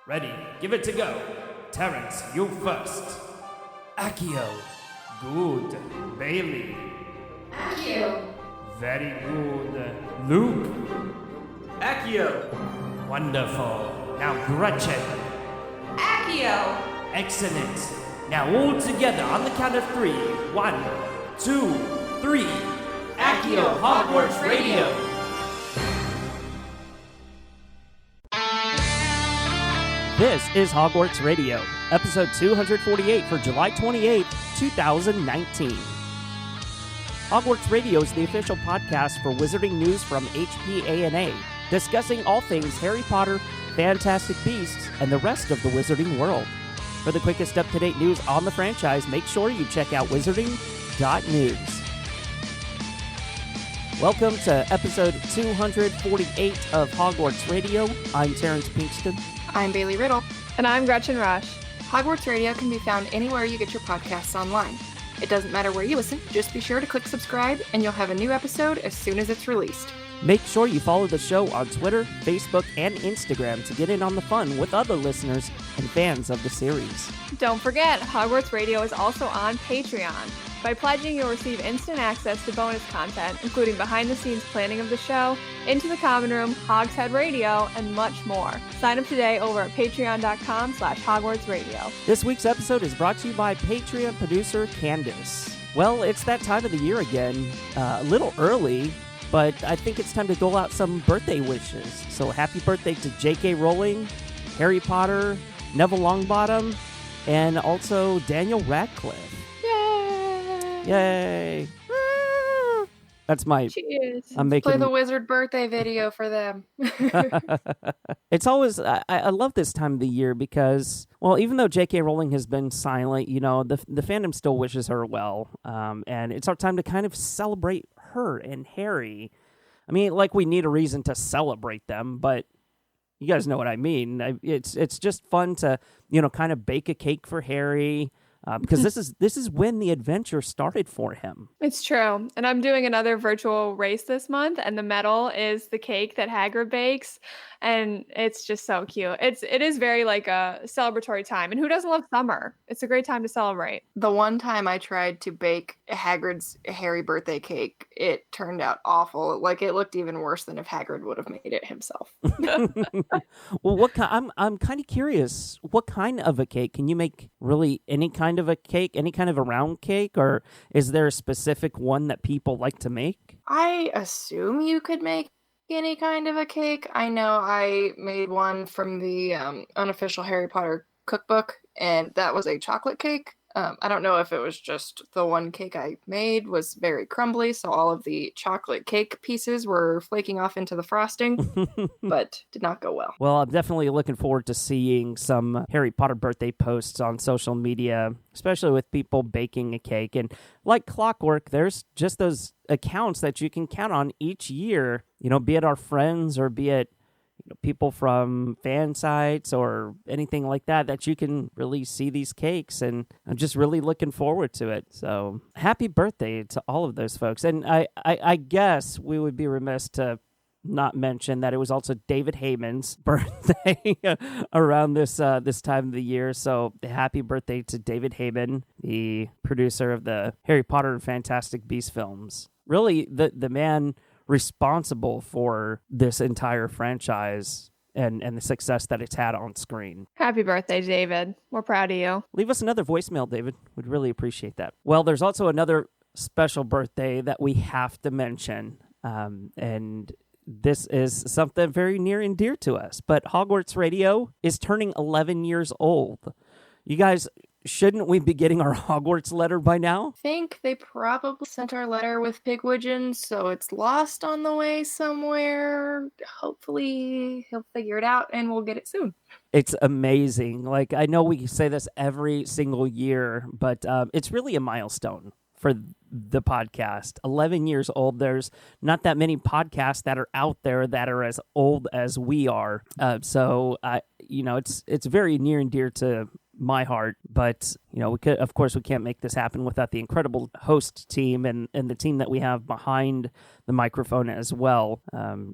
Ready, give it to go. Terrance, you first. Accio. Good. Bailey. Accio. Very good. Luke. Accio. Wonderful. Now Gretchen. Accio. Excellent. Now all together on the count of 3. 1, 2, 3. Accio Hogwarts Radio. This is Hogwarts Radio, episode 248 for July 28th, 2019. Hogwarts Radio is the official podcast for wizarding news from HPA&A, discussing all things Harry Potter, Fantastic Beasts, and the rest of the wizarding world. For the quickest up-to-date news on the franchise, make sure you check out wizarding.news. Welcome to episode 248 of Hogwarts Radio. I'm Terrance Pinkston. I'm Bailey Riddle. And I'm Gretchen Rush. Hogwarts Radio can be found anywhere you get your podcasts online. It doesn't matter where you listen, just be sure to click subscribe and you'll have a new episode as soon as it's released. Make sure you follow the show on Twitter, Facebook, and Instagram to get in on the fun with other listeners and fans of the series. Don't forget, Hogwarts Radio is also on Patreon. By pledging, you'll receive instant access to bonus content, including behind-the-scenes planning of the show, Into the Common Room, Hogshead Radio, and much more. Sign up today over at patreon.com/HogwartsRadio. This week's episode is brought to you by Patreon producer Candace. Well, it's that time of the year again, a little early, but I think it's time to dole out some birthday wishes. So happy birthday to J.K. Rowling, Harry Potter, Neville Longbottom, and also Daniel Radcliffe. Yay! That's my... Cheers. I'm making... Play the wizard birthday video for them. It's always... I love this time of the year because, well, even though J.K. Rowling has been silent, you know, the fandom still wishes her well. And it's our time to kind of celebrate her and Harry. I mean, like we need a reason to celebrate them, but you guys know what I mean. It's just fun to, you know, kind of bake a cake for Harry. Because this is when the adventure started for him. It's true. And I'm doing another virtual race this month, and the medal is the cake that Hagrid bakes. And it's just so cute. It is very like a celebratory time. And who doesn't love summer? It's a great time to celebrate. The one time I tried to bake Hagrid's Harry birthday cake, it turned out awful. Like, it looked even worse than if Hagrid would have made it himself. Well, I'm kind of curious. What kind of a cake? Can you make really any kind of a cake, any kind of a round cake, or is there a specific one that people like to make? I assume you could make any kind of a cake. I know I made one from the unofficial Harry Potter cookbook, and that was a chocolate cake. I don't know if it was just the one cake I made was very crumbly, so all of the chocolate cake pieces were flaking off into the frosting, but did not go well. Well, I'm definitely looking forward to seeing some Harry Potter birthday posts on social media, especially with people baking a cake. And like clockwork, there's just those accounts that you can count on each year, you know, be it our friends or be it people from fan sites or anything like that you can really see these cakes, and I'm just really looking forward to it. So happy birthday to all of those folks. And I guess we would be remiss to not mention that it was also David Heyman's birthday around this time of the year. So happy birthday to David Heyman, the producer of the Harry Potter and Fantastic Beasts films. Really, the man responsible for this entire franchise and the success that it's had on screen. Happy birthday, David. We're proud of you. Leave us another voicemail, David. We'd really appreciate that. Well, there's also another special birthday that we have to mention, and this is something very near and dear to us, but Hogwarts Radio is turning 11 years old. You guys, shouldn't we be getting our Hogwarts letter by now? I think they probably sent our letter with Pigwidgeon, so it's lost on the way somewhere. Hopefully he'll figure it out and we'll get it soon. It's amazing. Like, I know we say this every single year, but it's really a milestone for the podcast. 11 years old. There's not that many podcasts that are out there that are as old as we are. So, it's very near and dear to my heart. But, we can't make this happen without the incredible host team and the team that we have behind the microphone as well.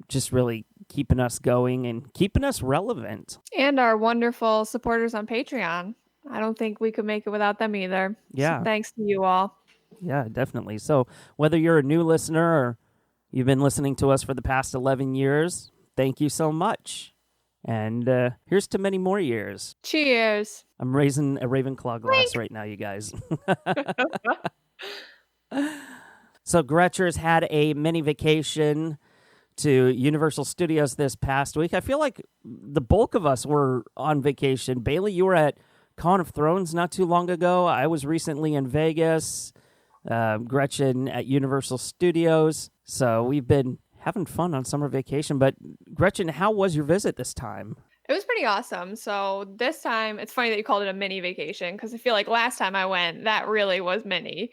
Just really keeping us going and keeping us relevant. And our wonderful supporters on Patreon. I don't think we could make it without them either. Yeah. So thanks to you all. Yeah, definitely. So whether you're a new listener or you've been listening to us for the past 11 years, thank you so much. And here's to many more years. Cheers. I'm raising a Ravenclaw glass right now, you guys. So Gretcher's had a mini vacation to Universal Studios this past week. I feel like the bulk of us were on vacation. Bailey, you were at Con of Thrones not too long ago. I was recently in Vegas. Gretchen at Universal Studios. So we've been having fun on summer vacation. But Gretchen, how was your visit this time? It was pretty awesome. So this time, it's funny that you called it a mini vacation because I feel like last time I went, that really was mini.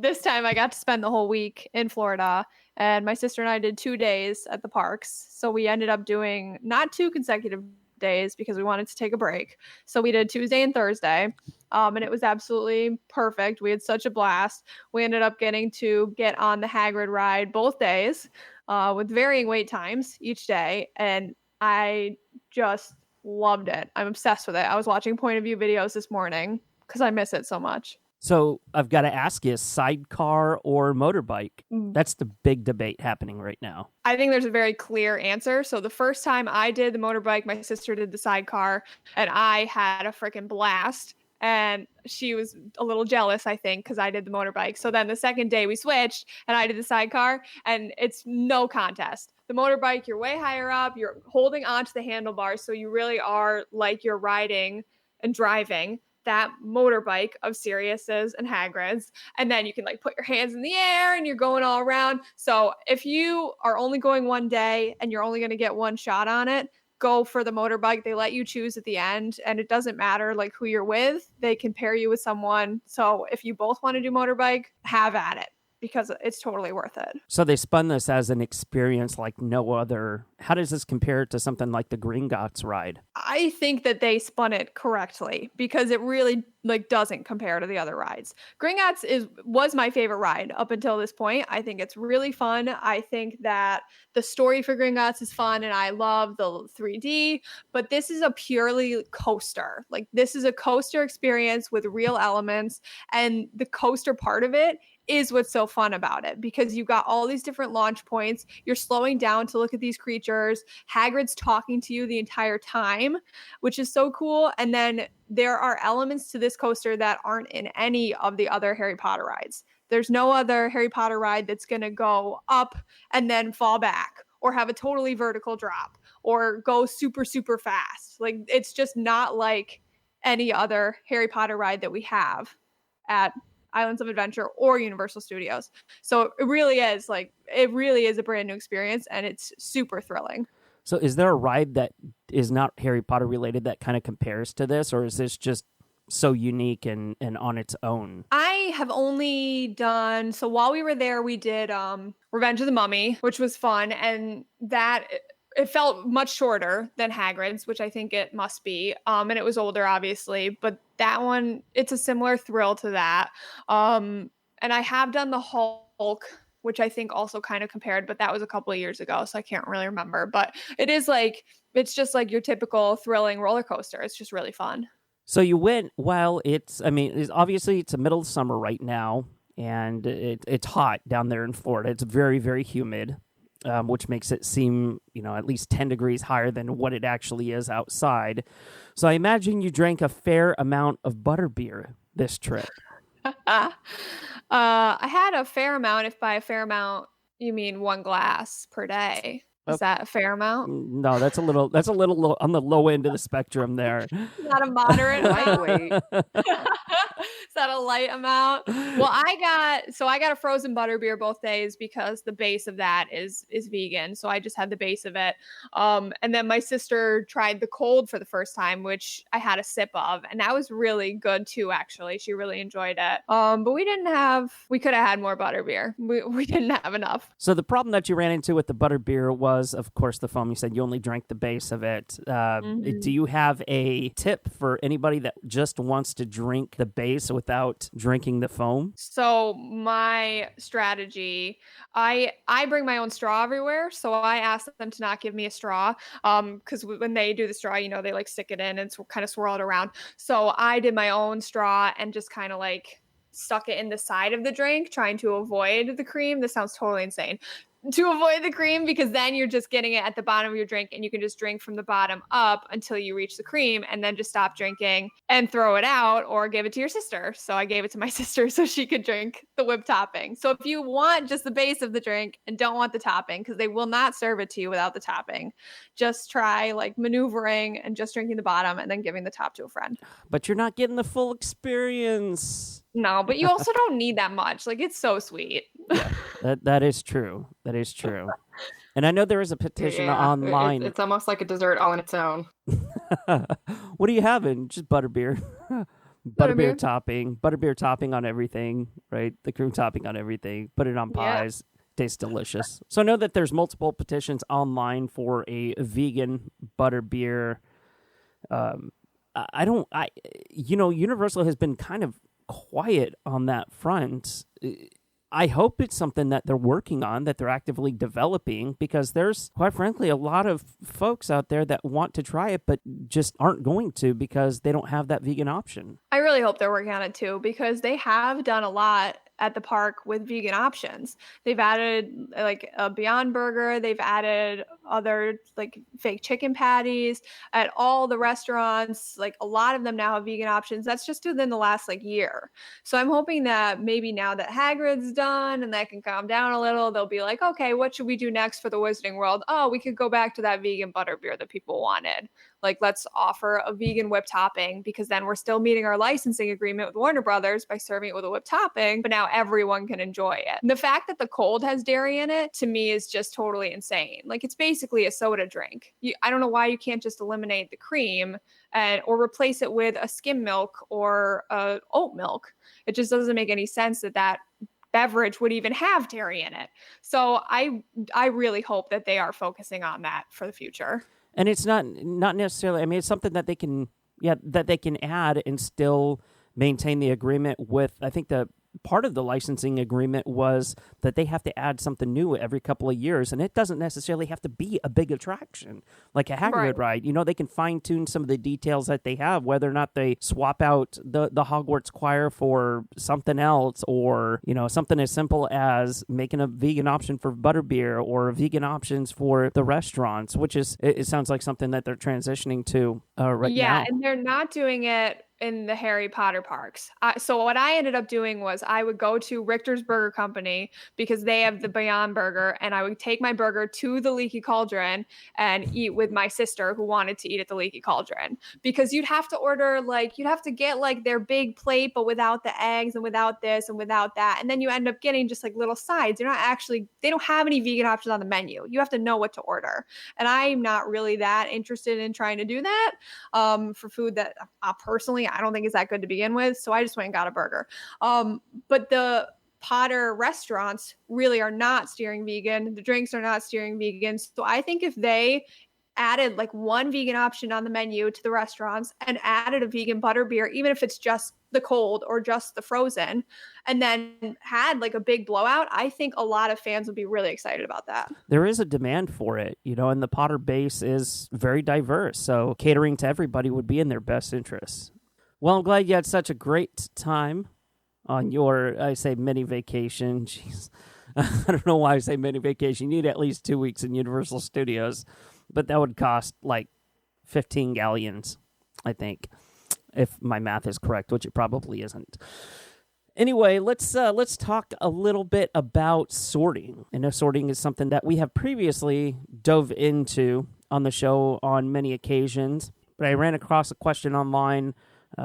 This time I got to spend the whole week in Florida, and my sister and I did 2 days at the parks. So we ended up doing not 2 consecutive days because we wanted to take a break. So we did Tuesday and Thursday, and it was absolutely perfect. We had such a blast. We ended up getting to get on the Hagrid ride both days with varying wait times each day, and I just loved it. I'm obsessed with it. I was watching point of view videos this morning because I miss it so much. So I've got to ask you, sidecar or motorbike? That's the big debate happening right now. I think there's a very clear answer. So the first time I did the motorbike, my sister did the sidecar, and I had a freaking blast. And she was a little jealous, I think, because I did the motorbike. So then the second day we switched and I did the sidecar, and it's no contest. The motorbike, you're way higher up. You're holding onto the handlebars. So you really are like you're riding and driving that motorbike of Sirius's and Hagrid's. And then you can like put your hands in the air and you're going all around. So if you are only going one day and you're only going to get one shot on it, go for the motorbike. They let you choose at the end, and it doesn't matter like who you're with. They can pair you with someone. So if you both want to do motorbike, have at it because it's totally worth it. So they spun this as an experience like no other. How does this compare to something like the Gringotts ride? I think that they spun it correctly because it really like doesn't compare to the other rides. Gringotts was my favorite ride up until this point. I think it's really fun. I think that the story for Gringotts is fun and I love the 3D, but this is a purely coaster. Like this is a coaster experience with real elements, and the coaster part of it is what's so fun about it because you've got all these different launch points. You're slowing down to look at these creatures. Hagrid's talking to you the entire time, which is so cool. And then there are elements to this coaster that aren't in any of the other Harry Potter rides. There's no other Harry Potter ride that's going to go up and then fall back or have a totally vertical drop or go super, super fast. Like it's just not like any other Harry Potter ride that we have at Islands of Adventure or Universal Studios. So it really is a brand new experience and it's super thrilling. So is there a ride that is not Harry Potter related that kind of compares to this, or is this just so unique and on its own? I have only done, so while we were there, we did Revenge of the Mummy, which was fun, and that it felt much shorter than Hagrid's, which I think it must be. And it was older, obviously, but that one, it's a similar thrill to that. And I have done the Hulk, which I think also kind of compared, but that was a couple of years ago, so I can't really remember. But it's just like your typical thrilling roller coaster. It's just really fun. So you went while it's a middle of summer right now, and it's hot down there in Florida. It's very, very humid. Which makes it seem, at least 10 degrees higher than what it actually is outside. So I imagine you drank a fair amount of butterbeer this trip. I had a fair amount. If by a fair amount you mean one glass per day. Is that a fair amount? No, that's a little low, on the low end of the spectrum there. Not a moderate lightweight. Is that a light amount? Well, I got a frozen butterbeer both days because the base of that is vegan. So I just had the base of it. And then my sister tried the cold for the first time, which I had a sip of, and that was really good too, actually. She really enjoyed it. But we could have had more butterbeer. We didn't have enough. So the problem that you ran into with the butterbeer was was, of course, the foam. You said you only drank the base of it. Do you have a tip for anybody that just wants to drink the base without drinking the foam? So my strategy, I bring my own straw everywhere. So I ask them to not give me a straw. Because when they do the straw, they like stick it in and kind of swirl it around. So I did my own straw and just kind of like stuck it in the side of the drink, trying to avoid the cream. This sounds totally insane. To avoid the cream, because then you're just getting it at the bottom of your drink and you can just drink from the bottom up until you reach the cream and then just stop drinking and throw it out or give it to your sister. So I gave it to my sister so she could drink the whipped topping. So if you want just the base of the drink and don't want the topping, because they will not serve it to you without the topping, just try like maneuvering and just drinking the bottom and then giving the top to a friend. But you're not getting the full experience. No, but you also don't need that much. Like, it's so sweet. Yeah, that is true. That is true. And I know there is a petition online. It's almost like a dessert all on its own. What are you having? Just butterbeer. Butterbeer topping on everything, right? The cream topping on everything. Put it on pies. Tastes delicious. So I know that there's multiple petitions online for a vegan butterbeer. Universal has been kind of quiet on that front. I hope it's something that they're working on, that they're actively developing, because there's, quite frankly, a lot of folks out there that want to try it, but just aren't going to because they don't have that vegan option. I really hope they're working on it too, because they have done a lot at the park with vegan options. They've added like a Beyond Burger. They've added other like fake chicken patties at all the restaurants. Like a lot of them now have vegan options. That's just within the last like year. So I'm hoping that maybe now that Hagrid's done and that can calm down a little, they'll be like, okay, what should we do next for the Wizarding World? Oh, we could go back to that vegan butterbeer that people wanted. Like, let's offer a vegan whipped topping, because then we're still meeting our licensing agreement with Warner Brothers by serving it with a whipped topping, but now everyone can enjoy it. And the fact that the cold has dairy in it, to me, is just totally insane. Like, it's basically a soda drink. I don't know why you can't just eliminate the cream or replace it with a skim milk or oat milk. It just doesn't make any sense that beverage would even have dairy in it. So I really hope that they are focusing on that for the future. And it's not necessarily, I mean, it's something that they can add and still maintain the agreement with. I think the part of the licensing agreement was that they have to add something new every couple of years, and it doesn't necessarily have to be a big attraction like a Hagrid ride. They can fine-tune some of the details that they have, whether or not they swap out the Hogwarts choir for something else, or something as simple as making a vegan option for butterbeer or vegan options for the restaurants, which is, it sounds like something that they're transitioning to right now. Yeah, and they're not doing it in the Harry Potter parks. So what I ended up doing was I would go to Richter's Burger Company because they have the Beyond Burger, and I would take my burger to the Leaky Cauldron and eat with my sister who wanted to eat at the Leaky Cauldron, because you'd have to order, you'd have to get their big plate, but without the eggs and without this and without that. And then you end up getting just little sides. They don't have any vegan options on the menu. You have to know what to order. And I'm not really that interested in trying to do that for food that personally, I don't think is that good to begin with. So I just went and got a burger. But the Potter restaurants really are not steering vegan. The drinks are not steering vegan. So I think if they added one vegan option on the menu to the restaurants and added a vegan butterbeer, even if it's just the cold or just the frozen, and then had a big blowout, I think a lot of fans would be really excited about that. There is a demand for it, and the Potter base is very diverse. So catering to everybody would be in their best interests. Well, I'm glad you had such a great time on your, I say, mini vacation. Jeez, I don't know why I say mini vacation. You need at least 2 weeks in Universal Studios, but that would cost 15 galleons, I think, if my math is correct, which it probably isn't. Anyway, let's talk a little bit about sorting. I know sorting is something that we have previously dove into on the show on many occasions, but I ran across a question online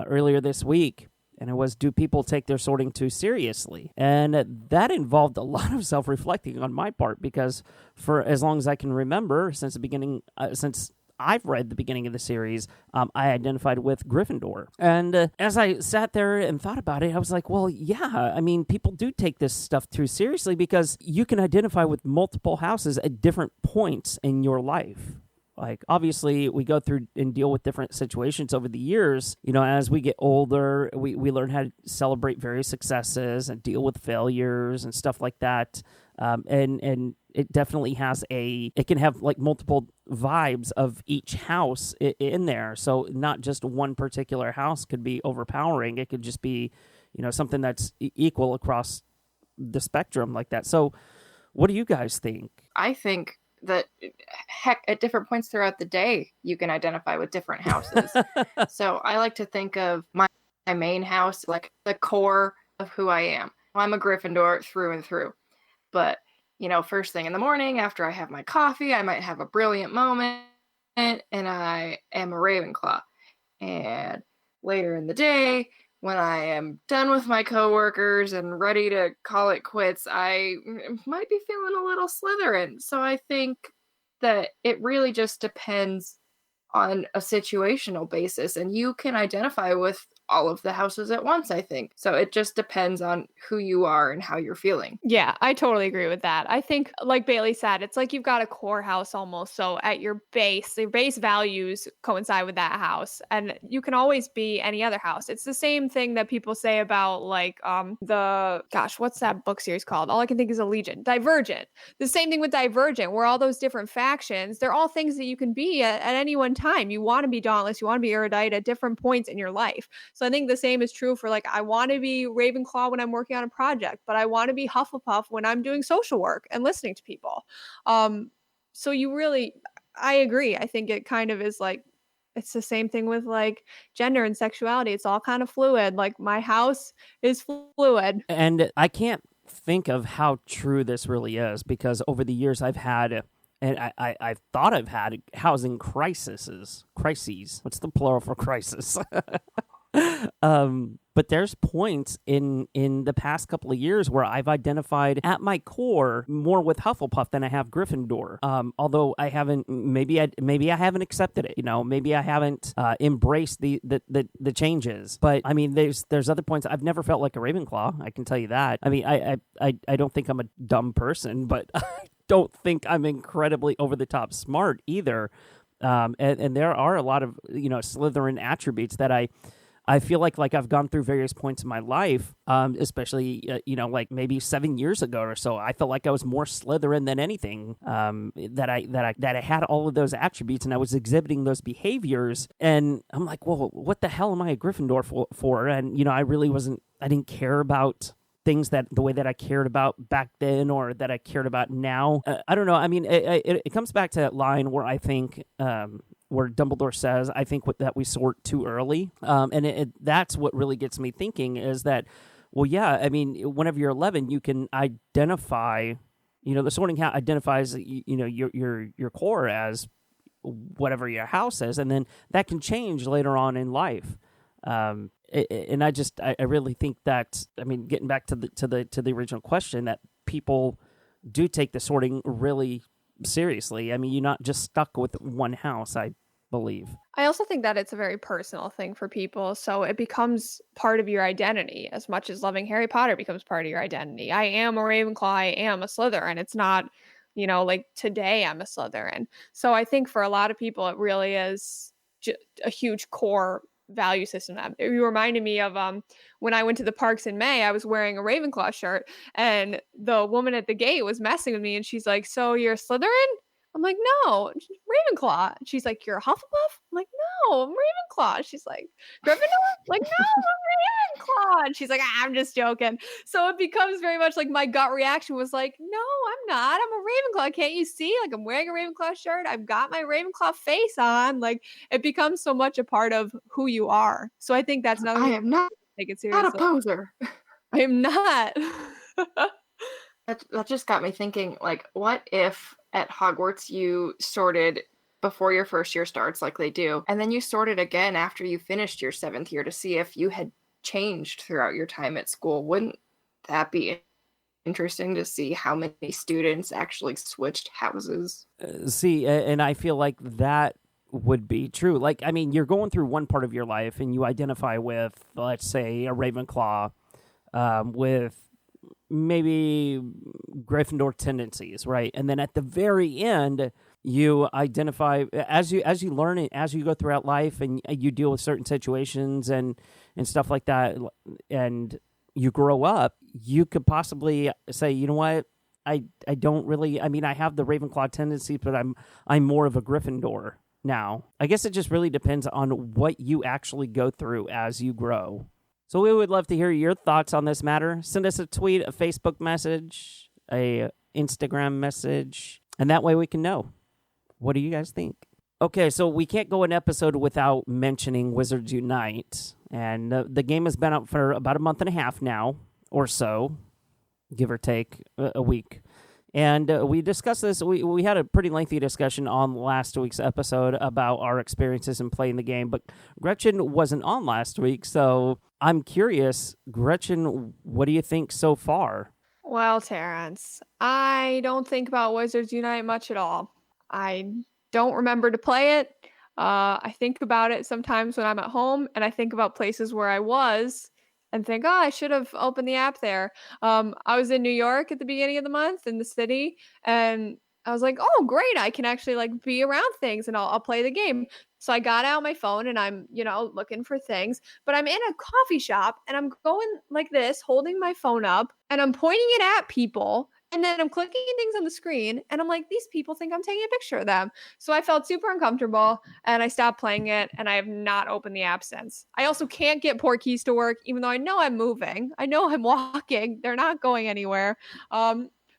earlier this week, and it was, do people take their sorting too seriously? And that involved a lot of self-reflecting on my part, because for as long as I can remember, since the beginning, since I've read the beginning of the series, I identified with Gryffindor. And as I sat there and thought about it, I was like, well, yeah, I mean, people do take this stuff too seriously because you can identify with multiple houses at different points in your life. Like, obviously, we go through and deal with different situations over the years. You know, as we get older, we learn how to celebrate various successes and deal with failures and stuff like that. And it definitely has it can have like multiple vibes of each house in there. So not just one particular house could be overpowering. It could just be, you know, something that's equal across the spectrum like that. So what do you guys think? I think that, heck, at different points throughout the day, you can identify with different houses. So I like to think of my main house like the core of who I am. I'm a Gryffindor through and through. But, you know, first thing in the morning after I have my coffee, I might have a brilliant moment and I am a Ravenclaw. And later in the day, when I am done with my coworkers and ready to call it quits, I might be feeling a little Slytherin. So I think that it really just depends on a situational basis, and you can identify with all of the houses at once, I think. So it just depends on who you are and how you're feeling. Yeah, I totally agree with that. I think, like Bailey said, it's like you've got a core house almost. So at your base values coincide with that house. And you can always be any other house. It's the same thing that people say about like what's that book series called? All I can think is Allegiant. Divergent. The same thing with Divergent, where all those different factions, they're all things that you can be at any one time. You want to be Dauntless, you want to be Erudite at different points in your life. So I think the same is true for like, I want to be Ravenclaw when I'm working on a project, but I want to be Hufflepuff when I'm doing social work and listening to people. So I agree. I think it kind of is like, it's the same thing with like gender and sexuality. It's all kind of fluid. Like my house is fluid. And I can't think of how true this really is because over the years I've had, and I've thought I've had housing crises. What's the plural for crisis? But there's points in the past couple of years where I've identified at my core more with Hufflepuff than I have Gryffindor. Although I haven't, maybe I haven't accepted it. You know, maybe I haven't embraced the changes. But I mean, there's other points. I've never felt like a Ravenclaw. I can tell you that. I mean, I don't think I'm a dumb person, but I don't think I'm incredibly over the top smart either. And there are a lot of, you know, Slytherin attributes that I feel like I've gone through various points in my life, especially, like maybe 7 years ago or so. I felt like I was more Slytherin than anything, that I had all of those attributes and I was exhibiting those behaviors. And I'm like, well, what the hell am I a Gryffindor for? And, you know, I didn't care about things that the way that I cared about back then or that I cared about now. I don't know. I mean, it comes back to that line where I think, where Dumbledore says, I think that we sort too early. And that's what really gets me thinking is that, well, yeah, I mean, whenever you're 11, you can identify, you know, the sorting hat identifies, you know, your core as whatever your house is. And then that can change later on in life. And I really think that, I mean, getting back to the original question, that people do take the sorting really seriously. I mean, you're not just stuck with one house, I believe. I also think that it's a very personal thing for people, so it becomes part of your identity as much as loving Harry Potter becomes part of your identity. I am a Ravenclaw, I am a Slytherin. It's not, you know, like today I'm a Slytherin. So I think for a lot of people, it really is a huge core value system. You reminded me of when I went to the parks in May, I was wearing a Ravenclaw shirt and the woman at the gate was messing with me and she's like, so you're a Slytherin? I'm like, no, Ravenclaw. She's like, you're a Hufflepuff? I'm like, no, I'm Ravenclaw. She's like, Gryffindor? Like, no, I'm Ravenclaw. And she's like, I'm just joking. So it becomes very much like my gut reaction was like, no, I'm not. I'm a Ravenclaw. Can't you see? Like, I'm wearing a Ravenclaw shirt. I've got my Ravenclaw face on. Like, it becomes so much a part of who you are. So I think that's another I am not, take it seriously. not a poser. I am not. That just got me thinking, like, what if at Hogwarts you sorted before your first year starts, like they do, and then you sorted again after you finished your 7th year to see if you had changed throughout your time at school? Wouldn't that be interesting to see how many students actually switched houses? And I feel like that would be true. Like, I mean, you're going through one part of your life and you identify with, let's say, a Ravenclaw, with maybe Gryffindor tendencies, right? And then at the very end, you identify as you learn it, as you go throughout life, and you deal with certain situations and stuff like that, and you grow up. You could possibly say, you know what, I don't really. I mean, I have the Ravenclaw tendencies, but I'm more of a Gryffindor now. I guess it just really depends on what you actually go through as you grow. So we would love to hear your thoughts on this matter. Send us a tweet, a Facebook message, a Instagram message, and that way we can know. What do you guys think? Okay, so we can't go an episode without mentioning Wizards Unite. And the game has been out for about a month and a half now, or so, give or take a week. And we discussed this. We had a pretty lengthy discussion on last week's episode about our experiences in playing the game. But Gretchen wasn't on last week, so I'm curious. Gretchen, what do you think so far? Well, Terrance, I don't think about Wizards Unite much at all. I don't remember to play it. I think about it sometimes when I'm at home, and I think about places where I was and think, oh, I should have opened the app there. I was in New York at the beginning of the month in the city, and I was like, oh, great. I can actually like be around things and I'll play the game. So I got out my phone and I'm, looking for things, but I'm in a coffee shop and I'm going like this, holding my phone up and I'm pointing it at people. And then I'm clicking things on the screen and I'm like, these people think I'm taking a picture of them. So I felt super uncomfortable and I stopped playing it and I have not opened the app since. I also can't get port keys to work, even though I know I'm moving. I know I'm walking. They're not going anywhere.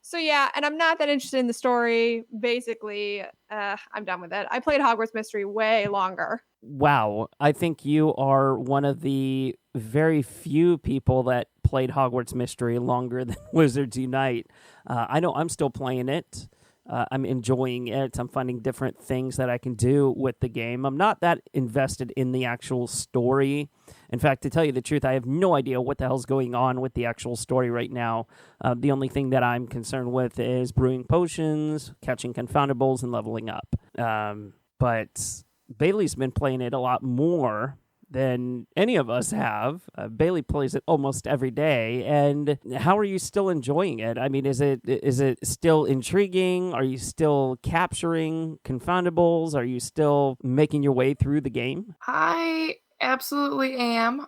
So yeah, and I'm not that interested in the story. Basically, I'm done with it. I played Hogwarts Mystery way longer. Wow. I think you are one of the very few people that played Hogwarts Mystery longer than Wizards Unite. I know I'm still playing it. I'm enjoying it. I'm finding different things that I can do with the game. I'm not that invested in the actual story. In fact, to tell you the truth, I have no idea what the hell's going on with the actual story right now. The only thing that I'm concerned with is brewing potions, catching confoundables, and leveling up. But Bailey's been playing it a lot more than any of us have. Bailey plays it almost every day. And how are you still enjoying it? I mean, is it still intriguing? Are you still capturing confoundables? Are you still making your way through the game? I absolutely am.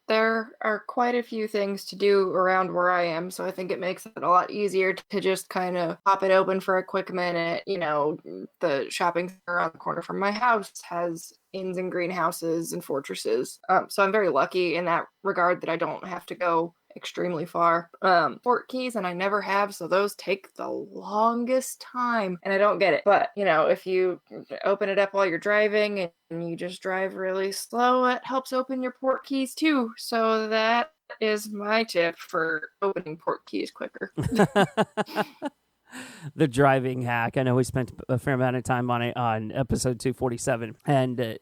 There are quite a few things to do around where I am, so I think it makes it a lot easier to just kind of pop it open for a quick minute. The shopping center around the corner from my house has inns and greenhouses and fortresses. So I'm very lucky in that regard that I don't have to go extremely far. Port keys, and I never have, so those take the longest time, and I don't get it. But, if you open it up while you're driving and you just drive really slow, it helps open your port keys too. So that is my tip for opening port keys quicker. The driving hack. I know we spent a fair amount of time on it on episode 247, and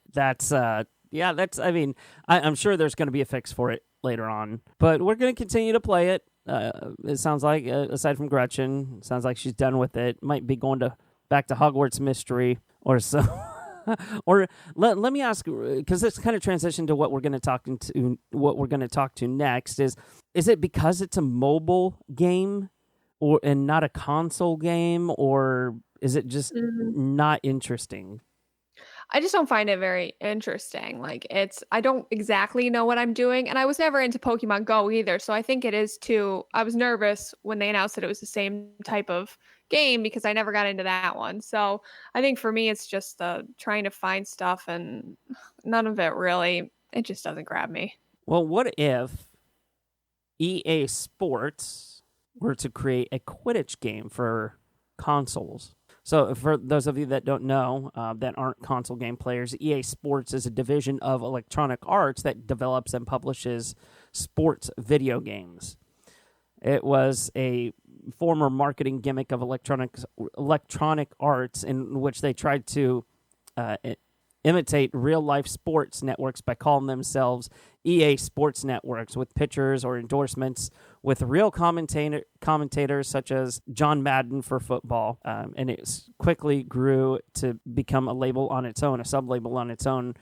I'm sure there's going to be a fix for it later on, but we're going to continue to play it. It sounds like, aside from Gretchen, it sounds like she's done with it. Might be going back to Hogwarts Mystery or so. Or let me ask, because this kind of transition to what we're going to talk to next is it because it's a mobile game and not a console game, or is it just not interesting? I just don't find it very interesting. I don't exactly know what I'm doing. And I was never into Pokemon Go either. So I think it is too. I was nervous when they announced that it was the same type of game because I never got into that one. So I think for me, it's just trying to find stuff, and none of it really, it just doesn't grab me. Well, what if EA Sports were to create a Quidditch game for consoles? So for those of you that don't know, that aren't console game players, EA Sports is a division of Electronic Arts that develops and publishes sports video games. It was a former marketing gimmick of Electronic Arts in which they tried to imitate real-life sports networks by calling themselves EA Sports Networks, with pictures or endorsements with real commentators such as John Madden for football. And it quickly grew to become a label on its own, a sub-label on its own,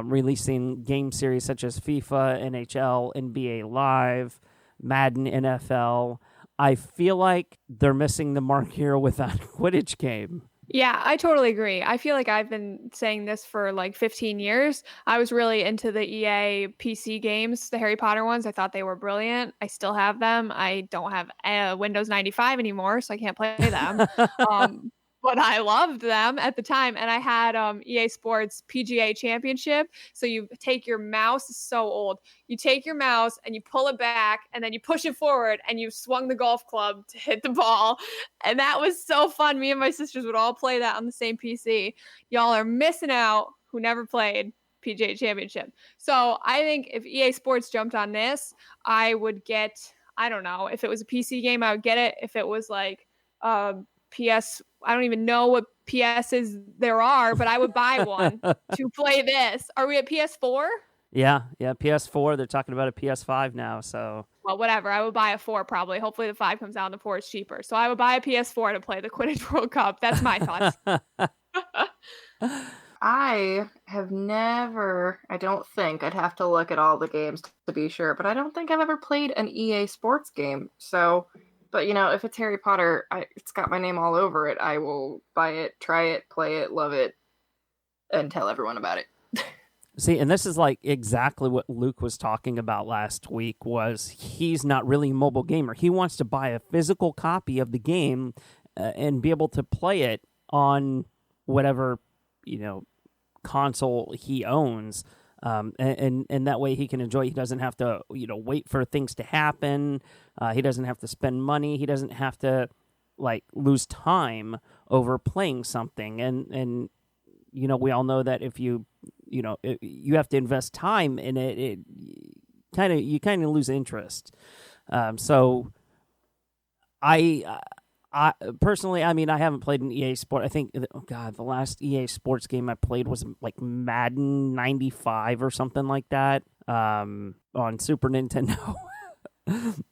releasing game series such as FIFA, NHL, NBA Live, Madden, NFL. I feel like they're missing the mark here with that Quidditch game. Yeah, I totally agree. I feel like I've been saying this for like 15 years. I was really into the EA PC games, the Harry Potter ones. I thought they were brilliant. I still have them. I don't have Windows 95 anymore, so I can't play them. But I loved them at the time. And I had EA Sports PGA Championship. So you take your mouse, it's so old. You take your mouse and you pull it back and then you push it forward and you swung the golf club to hit the ball. And that was so fun. Me and my sisters would all play that on the same PC. Y'all are missing out who never played PGA Championship. So I think if EA Sports jumped on this, I would get, I don't know, if it was a PC game, I would get it. If it was like PS, I don't even know what PSs there are, but I would buy one to play this. Are we at PS4? Yeah, PS4. They're talking about a PS5 now, so. Well, whatever. I would buy a 4 probably. Hopefully the 5 comes out and the 4 is cheaper. So I would buy a PS4 to play the Quidditch World Cup. That's my thoughts. I have never, I don't think, I'd have to look at all the games to be sure, but I don't think I've ever played an EA Sports game. So, but you know, if it's Harry Potter, it's got my name all over it. I will buy it, try it, play it, love it, and tell everyone about it. See, and this is like exactly what Luke was talking about last week, was he's not really a mobile gamer. He wants to buy a physical copy of the game and be able to play it on whatever, console he owns. And that way he can enjoy. He doesn't have to, wait for things to happen. He doesn't have to spend money. He doesn't have to lose time over playing something. And we all know that if you have to invest time in it, you kind of lose interest. So I personally, I haven't played an EA Sport. I think, the last EA Sports game I played was like Madden 95 or something like that, on Super Nintendo.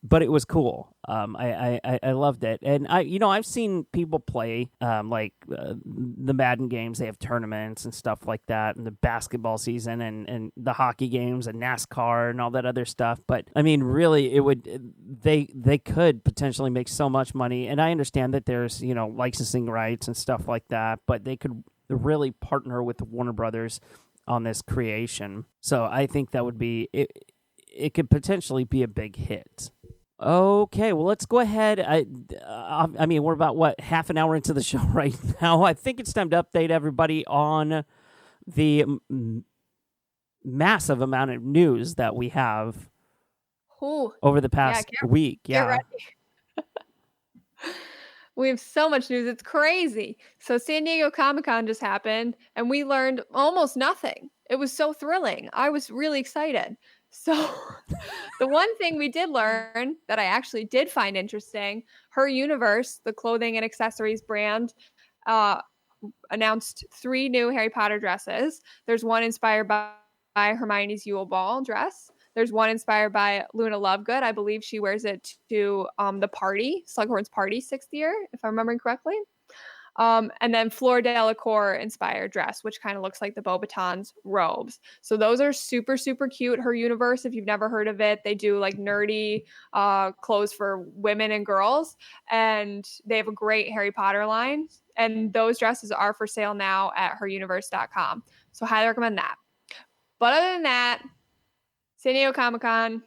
But it was cool. I loved it, and I've seen people play the Madden games. They have tournaments and stuff like that, and the basketball season, and the hockey games, and NASCAR, and all that other stuff. But really, they could potentially make so much money. And I understand that there's licensing rights and stuff like that, but they could really partner with Warner Brothers on this creation. So I think that would be it. It could potentially be a big hit. Okay, well, let's go ahead. We're about, half an hour into the show right now. I think it's time to update everybody on the massive amount of news that we have over the past week. Get ready. We have so much news. It's crazy. So San Diego Comic-Con just happened, and we learned almost nothing. It was so thrilling. I was really excited. So the one thing we did learn that I actually did find interesting, Her Universe, the clothing and accessories brand, announced 3 new Harry Potter dresses. There's one inspired by Hermione's Yule Ball dress. There's one inspired by Luna Lovegood. I believe she wears it to the party, Slughorn's party 6th year, if I'm remembering correctly. And then Fleur Delacour inspired dress, which kind of looks like the Beauxbatons robes. So those are super, super cute. Her Universe, if you've never heard of it, they do nerdy clothes for women and girls. And they have a great Harry Potter line. And those dresses are for sale now at heruniverse.com. So highly recommend that. But other than that, San Diego Comic-Con,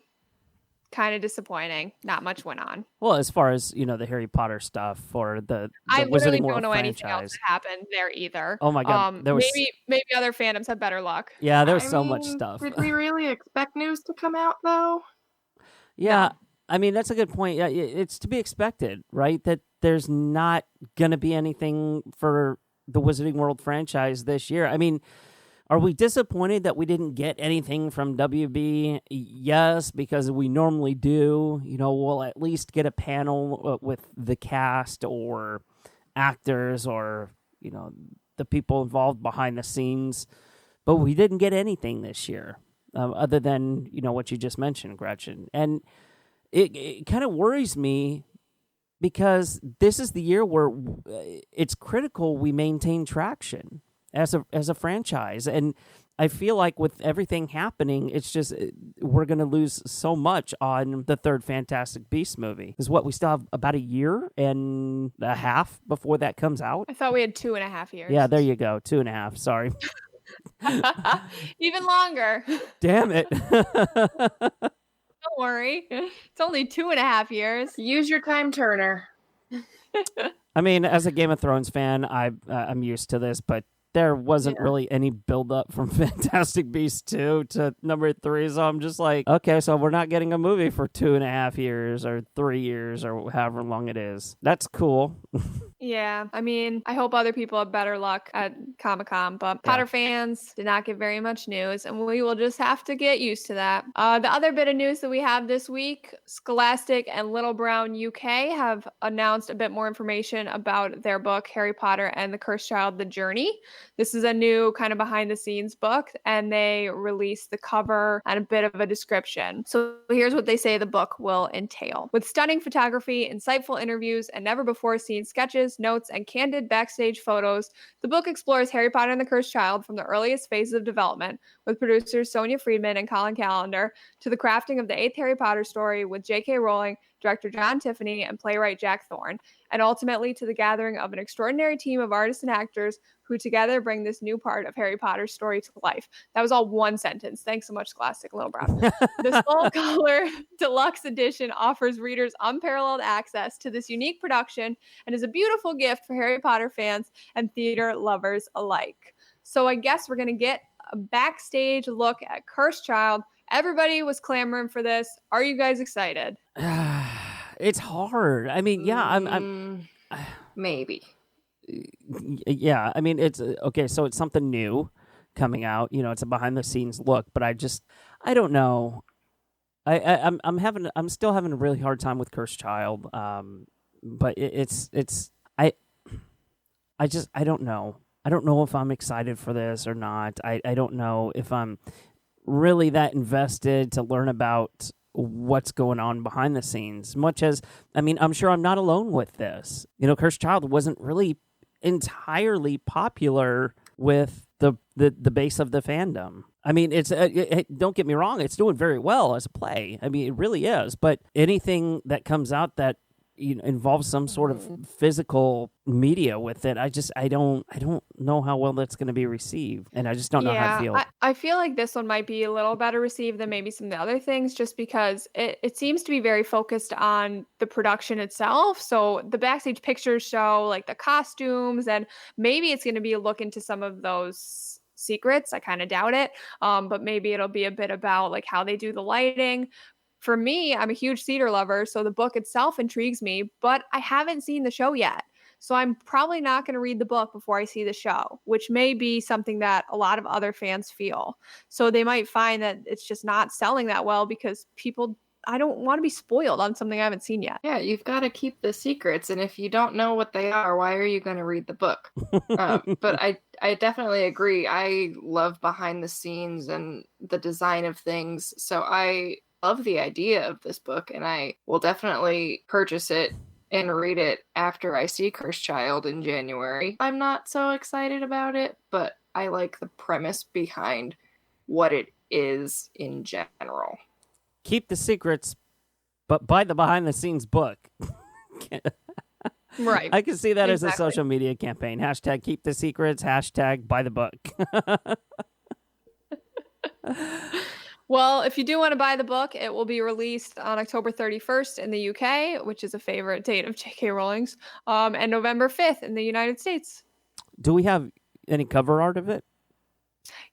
kind of disappointing. Not much went on. Well, as far as the Harry Potter stuff or the I Wizarding literally World don't know franchise. anything else that happened there either. Oh my god, there was maybe other fandoms have better luck. Yeah, there was so much stuff. Did we really expect news to come out though? Yeah, no. That's a good point. Yeah, it's to be expected, right? That there's not gonna be anything for the Wizarding World franchise this year. Are we disappointed that we didn't get anything from WB? Yes, because we normally do. We'll at least get a panel with the cast or actors or, the people involved behind the scenes. but we didn't get anything this year other than, what you just mentioned, Gretchen. And it kind of worries me because this is the year where it's critical we maintain traction as a franchise. And I feel like with everything happening, it's just we're going to lose so much on the third Fantastic Beasts movie. Is what we still have about a year and a half before that comes out. I thought we had 2.5 years. Yeah, there you go. 2.5. Sorry. Even longer. Damn it. Don't worry. It's only 2.5 years. Use your time, Turner. I mean, as a Game of Thrones fan, I'm used to this, but there wasn't really any build-up from Fantastic Beasts 2 to number 3, so I'm just like, okay, so we're not getting a movie for 2.5 years or 3 years or however long it is. That's cool. Yeah, I mean, I hope other people have better luck at Comic-Con, but Potter fans did not get very much news, and we will just have to get used to that. The other bit of news that we have this week, Scholastic and Little Brown UK have announced a bit more information about their book, Harry Potter and the Cursed Child, The Journey. This is a new kind of behind-the-scenes book, and they released the cover and a bit of a description. So here's what they say the book will entail. With stunning photography, insightful interviews, and never-before-seen sketches, notes, and candid backstage photos, the book explores Harry Potter and the Cursed Child from the earliest phases of development, with producers Sonia Friedman and Colin Callender, to the crafting of the 8th Harry Potter story with J.K. Rowling, director John Tiffany, and playwright Jack Thorne, and ultimately to the gathering of an extraordinary team of artists and actors who together bring this new part of Harry Potter's story to life. That was all one sentence. Thanks so much, Scholastic Little Brown. This full-color deluxe edition offers readers unparalleled access to this unique production and is a beautiful gift for Harry Potter fans and theater lovers alike. So I guess we're going to get a backstage look at Cursed Child. Everybody was clamoring for this. Are you guys excited? It's hard. I mean, yeah, I'm maybe. Yeah, I mean, it's okay. So it's something new coming out. It's a behind the scenes look, but I don't know. I'm still having a really hard time with Cursed Child. But I don't know. I don't know if I'm excited for this or not. I don't know if I'm really that invested to learn about what's going on behind the scenes. Much as, I mean, I'm sure I'm not alone with this. Cursed Child wasn't really entirely popular with the base of the fandom. I mean, don't get me wrong, it's doing very well as a play. I mean, it really is. But anything that comes out that involves some sort of physical media with it, I don't know how well that's going to be received, and I just don't know how to feel. I feel like this one might be a little better received than maybe some of the other things, just because it seems to be very focused on the production itself. So the backstage pictures show like the costumes, and maybe it's going to be a look into some of those secrets. I kind of doubt it, but maybe it'll be a bit about like how they do the lighting. For me, I'm a huge theater lover, so the book itself intrigues me, but I haven't seen the show yet. So I'm probably not going to read the book before I see the show, which may be something that a lot of other fans feel. So they might find that it's just not selling that well because I don't want to be spoiled on something I haven't seen yet. Yeah, you've got to keep the secrets, and if you don't know what they are, why are you going to read the book? But I definitely agree. I love behind the scenes and the design of things, so I love the idea of this book, and I will definitely purchase it and read it after I see Cursed Child in January. I'm not so excited about it, but I like the premise behind what it is in general. Keep the secrets, but buy the behind the scenes book. Right. I can see that as a social media campaign. # keep the secrets, # buy the book. Well, if you do want to buy the book, it will be released on October 31st in the UK, which is a favorite date of J.K. Rowling's, and November 5th in the United States. Do we have any cover art of it?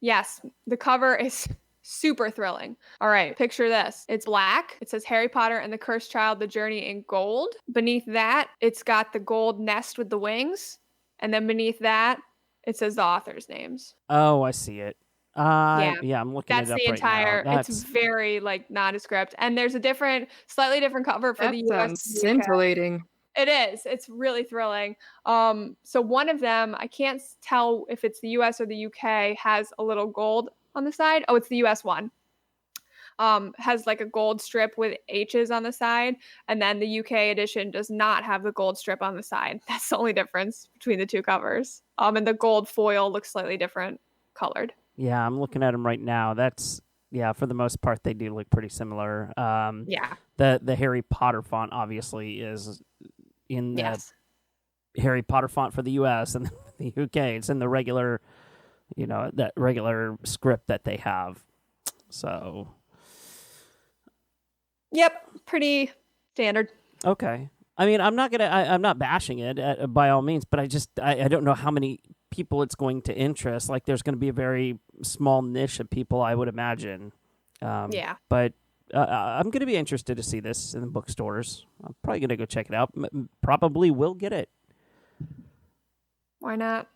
Yes, the cover is super thrilling. All right, picture this. It's black. It says Harry Potter and the Cursed Child, The Journey in gold. Beneath that, it's got the gold nest with the wings. And then beneath that, it says the author's names. Oh, I see it. Yeah, I'm looking That's it up the right entire, now. it's very like nondescript. And there's a slightly different cover for the US. Scintillating. It is. It's really thrilling. So one of them, I can't tell if it's the US or the UK, has a little gold on the side. Oh, it's the US one. Has like a gold strip with H's on the side. And then the UK edition does not have the gold strip on the side. That's the only difference between the two covers. And the gold foil looks slightly different colored. Yeah, I'm looking at them right now. For the most part, they do look pretty similar. Yeah. The Harry Potter font obviously is in the Harry Potter font for the US, and the UK, it's in the regular, that regular script that they have. So. Yep, pretty standard. Okay. I mean, I'm not bashing it by all means, but I don't know how many people it's going to interest. Like, there's going to be a very small niche of people, I would imagine. Yeah. But I'm going to be interested to see this in the bookstores. I'm probably going to go check it out. Probably will get it. Why not?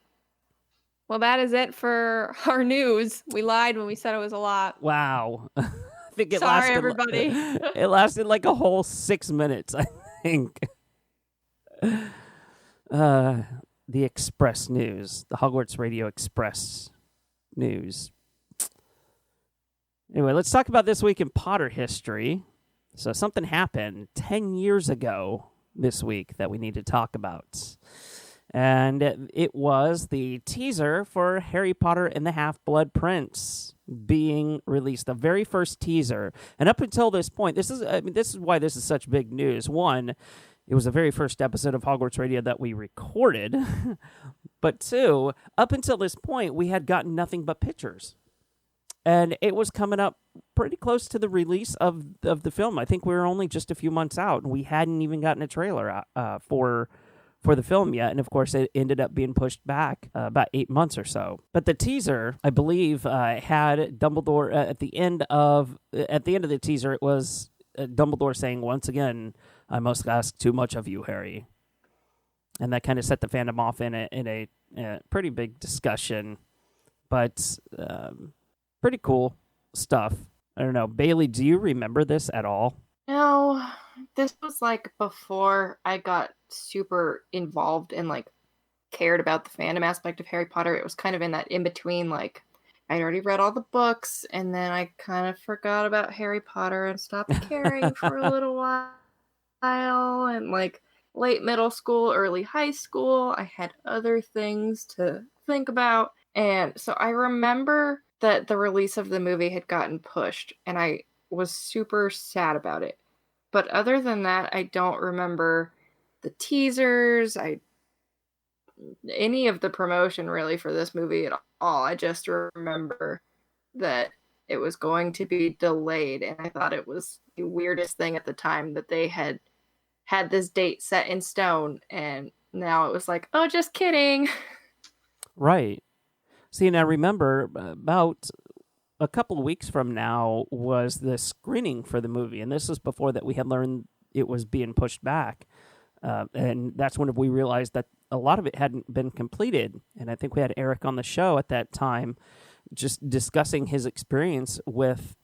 Well, that is it for our news. We lied when we said it was a lot. Wow. I think Sorry, everybody. It lasted like a whole 6 minutes, I think. The Express News. The Hogwarts Radio Express News. Anyway, let's talk about this week in Potter history. So something happened 10 years ago this week that we need to talk about. And it was the teaser for Harry Potter and the Half-Blood Prince being released, the very first teaser. And up until this point, this is why this is such big news. One, it was the very first episode of Hogwarts Radio that we recorded. But two, up until this point, we had gotten nothing but pictures. And it was coming up pretty close to the release of the film. I think we were only just a few months out, and we hadn't even gotten a trailer for the film yet. And of course, it ended up being pushed back about 8 months or so. But the teaser, I believe, had Dumbledore at the end of the teaser. It was Dumbledore saying, "Once again, I must ask too much of you, Harry." And that kind of set the fandom off in a pretty big discussion. But pretty cool stuff. I don't know. Bailey, do you remember this at all? No, this was like before I got super involved and like cared about the fandom aspect of Harry Potter. It was kind of in that in between, like I'd already read all the books and then I kind of forgot about Harry Potter and stopped caring for a little while. And like late middle school, early high school, I had other things to think about. And so I remember that the release of the movie had gotten pushed, and I was super sad about it. But other than that, I don't remember the teasers, any of the promotion really for this movie at all. I just remember that it was going to be delayed, and I thought it was the weirdest thing at the time that they had this date set in stone, and now it was like, oh, just kidding. Right. See, and I remember about a couple of weeks from now was the screening for the movie, and this was before that we had learned it was being pushed back. And that's when we realized that a lot of it hadn't been completed. And I think we had Eric on the show at that time just discussing his experience with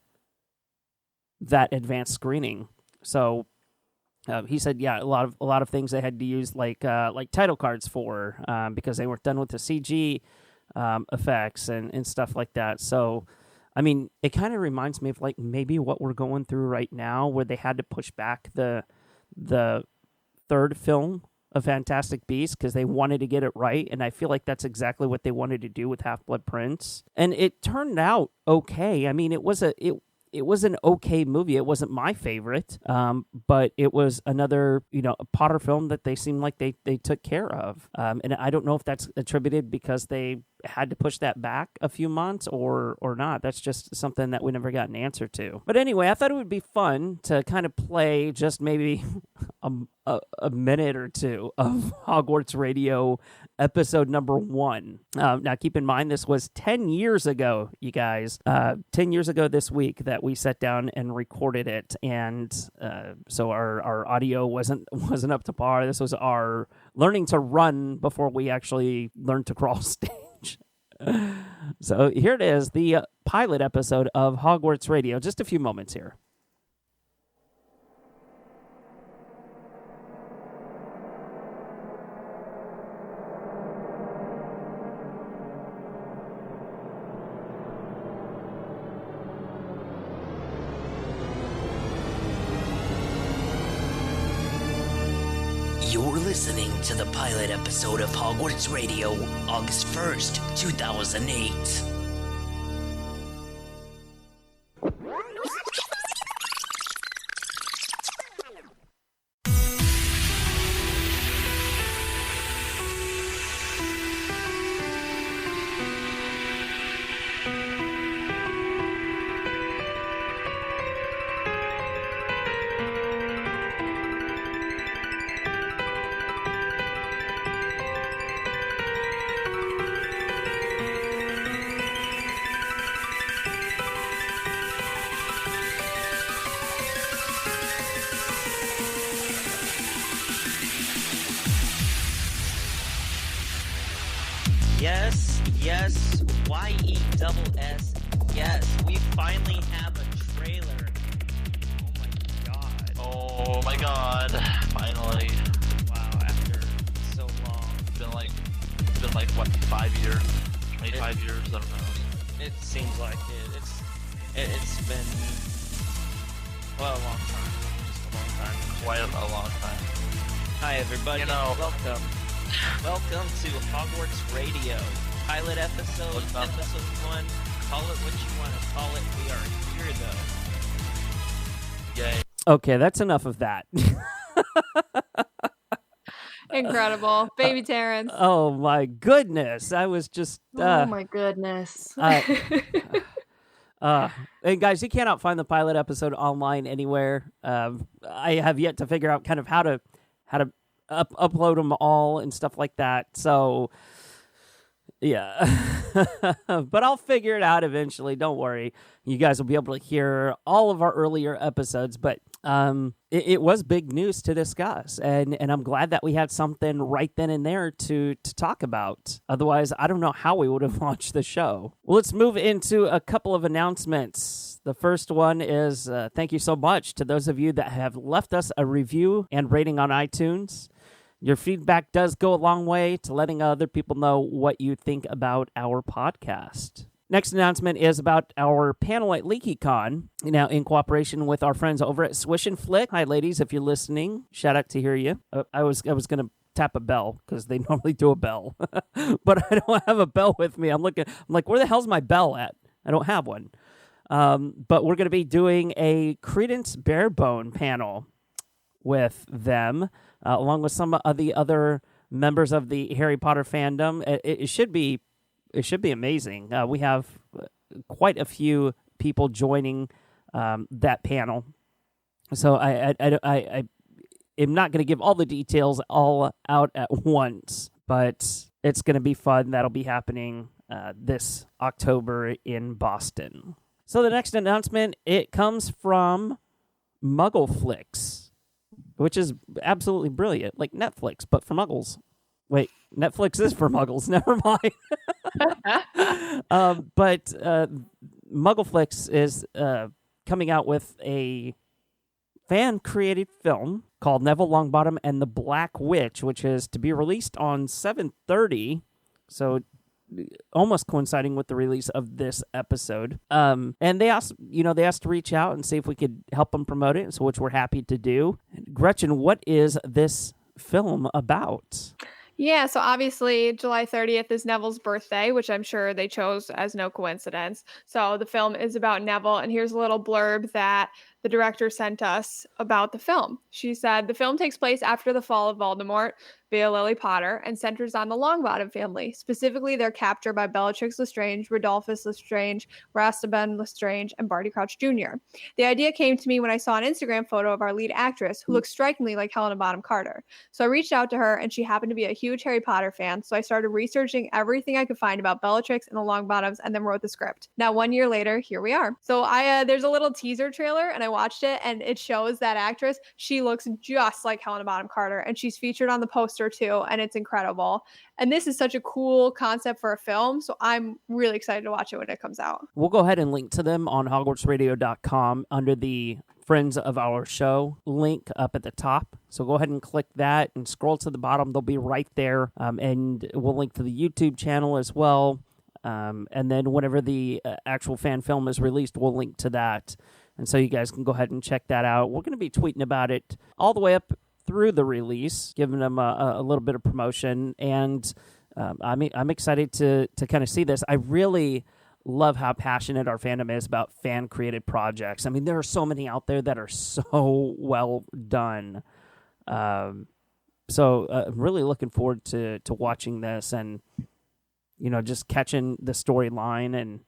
that advanced screening. So he said, yeah, a lot of things they had to use like title cards for because they weren't done with the CG effects and stuff like that. So, I mean, it kind of reminds me of like maybe what we're going through right now, where they had to push back the third film of Fantastic Beasts because they wanted to get it right, and I feel like that's exactly what they wanted to do with Half-Blood Prince, and it turned out okay. I mean, it was an okay movie. It wasn't my favorite, but it was another, a Potter film that they seemed like they took care of. And I don't know if that's attributed because they had to push that back a few months or not. That's just something that we never got an answer to. But anyway, I thought it would be fun to kind of play just maybe a minute or two of Hogwarts Radio episode number 1. Now, keep in mind, this was 10 years ago, you guys. 10 years ago this week that we sat down and recorded it. And so our audio wasn't up to par. This was our learning to run before we actually learned to crawl stage. So here it is, the pilot episode of Hogwarts Radio. Just a few moments here. You're listening to the pilot episode of Hogwarts Radio, August 1st, 2008. Yes, Y-E-double-S, yes, we finally have a trailer. Oh my god, finally. Wow, after so long. Been like what, 5 years? 25 years, I don't know. It seems like it. It's been, well, a long time. Just a long time. Quite a long time. Hi everybody, welcome. Welcome to Hogwarts Radio. Pilot episode, episode 1, call it what you want to call it, we are here though. Yay. Okay, that's enough of that. Incredible. Baby Terrance. Oh my goodness. I was just... oh my goodness. And guys, you cannot find the pilot episode online anywhere. I have yet to figure out kind of how to upload them all and stuff like that. So... yeah, but I'll figure it out eventually. Don't worry. You guys will be able to hear all of our earlier episodes, but it was big news to discuss, and I'm glad that we had something right then and there to talk about. Otherwise, I don't know how we would have launched the show. Well, let's move into a couple of announcements. The first one is thank you so much to those of you that have left us a review and rating on iTunes. Your feedback does go a long way to letting other people know what you think about our podcast. Next announcement is about our panel at LeakyCon, now in cooperation with our friends over at Swish and Flick. Hi, ladies, if you're listening. Shout out to hear you. I was going to tap a bell because they normally do a bell, but I don't have a bell with me. I'm like, where the hell's my bell at? I don't have one. But we're going to be doing a Credence Barebone panel with them. Along with some of the other members of the Harry Potter fandom. It should be amazing. We have quite a few people joining that panel. So I am not going to give all the details all out at once, but it's going to be fun. That'll be happening this October in Boston. So the next announcement, it comes from Muggle Flicks, which is absolutely brilliant, like Netflix, but for Muggles. Wait, Netflix is for Muggles. Never mind. But Muggleflix is coming out with a fan-created film called Neville Longbottom and the Black Witch, which is to be released on 7/30, so almost coinciding with the release of this episode. And they asked to reach out and see if we could help them promote it, so which we're happy to do. Gretchen, what is this film about? Yeah, so obviously July 30th is Neville's birthday, which I'm sure they chose as no coincidence. So the film is about Neville, and here's a little blurb that the director sent us about the film. She said, the film takes place after the fall of Voldemort via Lily Potter and centers on the Longbottom family, specifically their capture by Bellatrix Lestrange, Rodolphus Lestrange, Rastaben Lestrange, and Barty Crouch Jr. The idea came to me when I saw an Instagram photo of our lead actress who looks strikingly like Helena Bonham Carter. So I reached out to her, and she happened to be a huge Harry Potter fan, so I started researching everything I could find about Bellatrix and the Longbottoms and then wrote the script. Now, 1 year later, here we are. So there's a little teaser trailer, and I watched it, and it shows that actress. She looks just like Helena Bonham Carter, and she's featured on the poster too, and it's incredible. And this is such a cool concept for a film, so I'm really excited to watch it when it comes out. We'll go ahead and link to them on hogwartsradio.com under the Friends of Our Show link up at the top. So go ahead and click that and scroll to the bottom. They'll be right there, and we'll link to the YouTube channel as well. And then whenever the actual fan film is released, we'll link to that. And so you guys can go ahead and check that out. We're going to be tweeting about it all the way up through the release, giving them a little bit of promotion, and I'm excited to kind of see this. I really love how passionate our fandom is about fan-created projects. I mean, there are so many out there that are so well done. So I'm really looking forward to watching this and, just catching the storyline and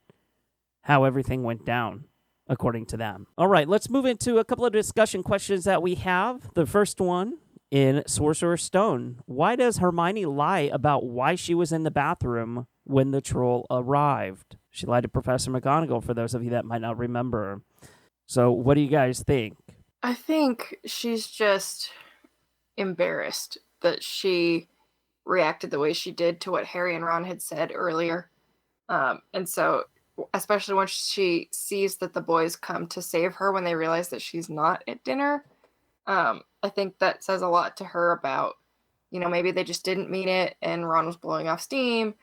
how everything went down, according to them. All right, let's move into a couple of discussion questions that we have. The first one, in Sorcerer's Stone, why does Hermione lie about why she was in the bathroom when the troll arrived? She lied to Professor McGonagall, for those of you that might not remember. So what do you guys think? I think she's just embarrassed that she reacted the way she did to what Harry and Ron had said earlier. And so, especially when she sees that the boys come to save her when they realize that she's not at dinner, I think that says a lot to her about, maybe they just didn't mean it and Ron was blowing off steam,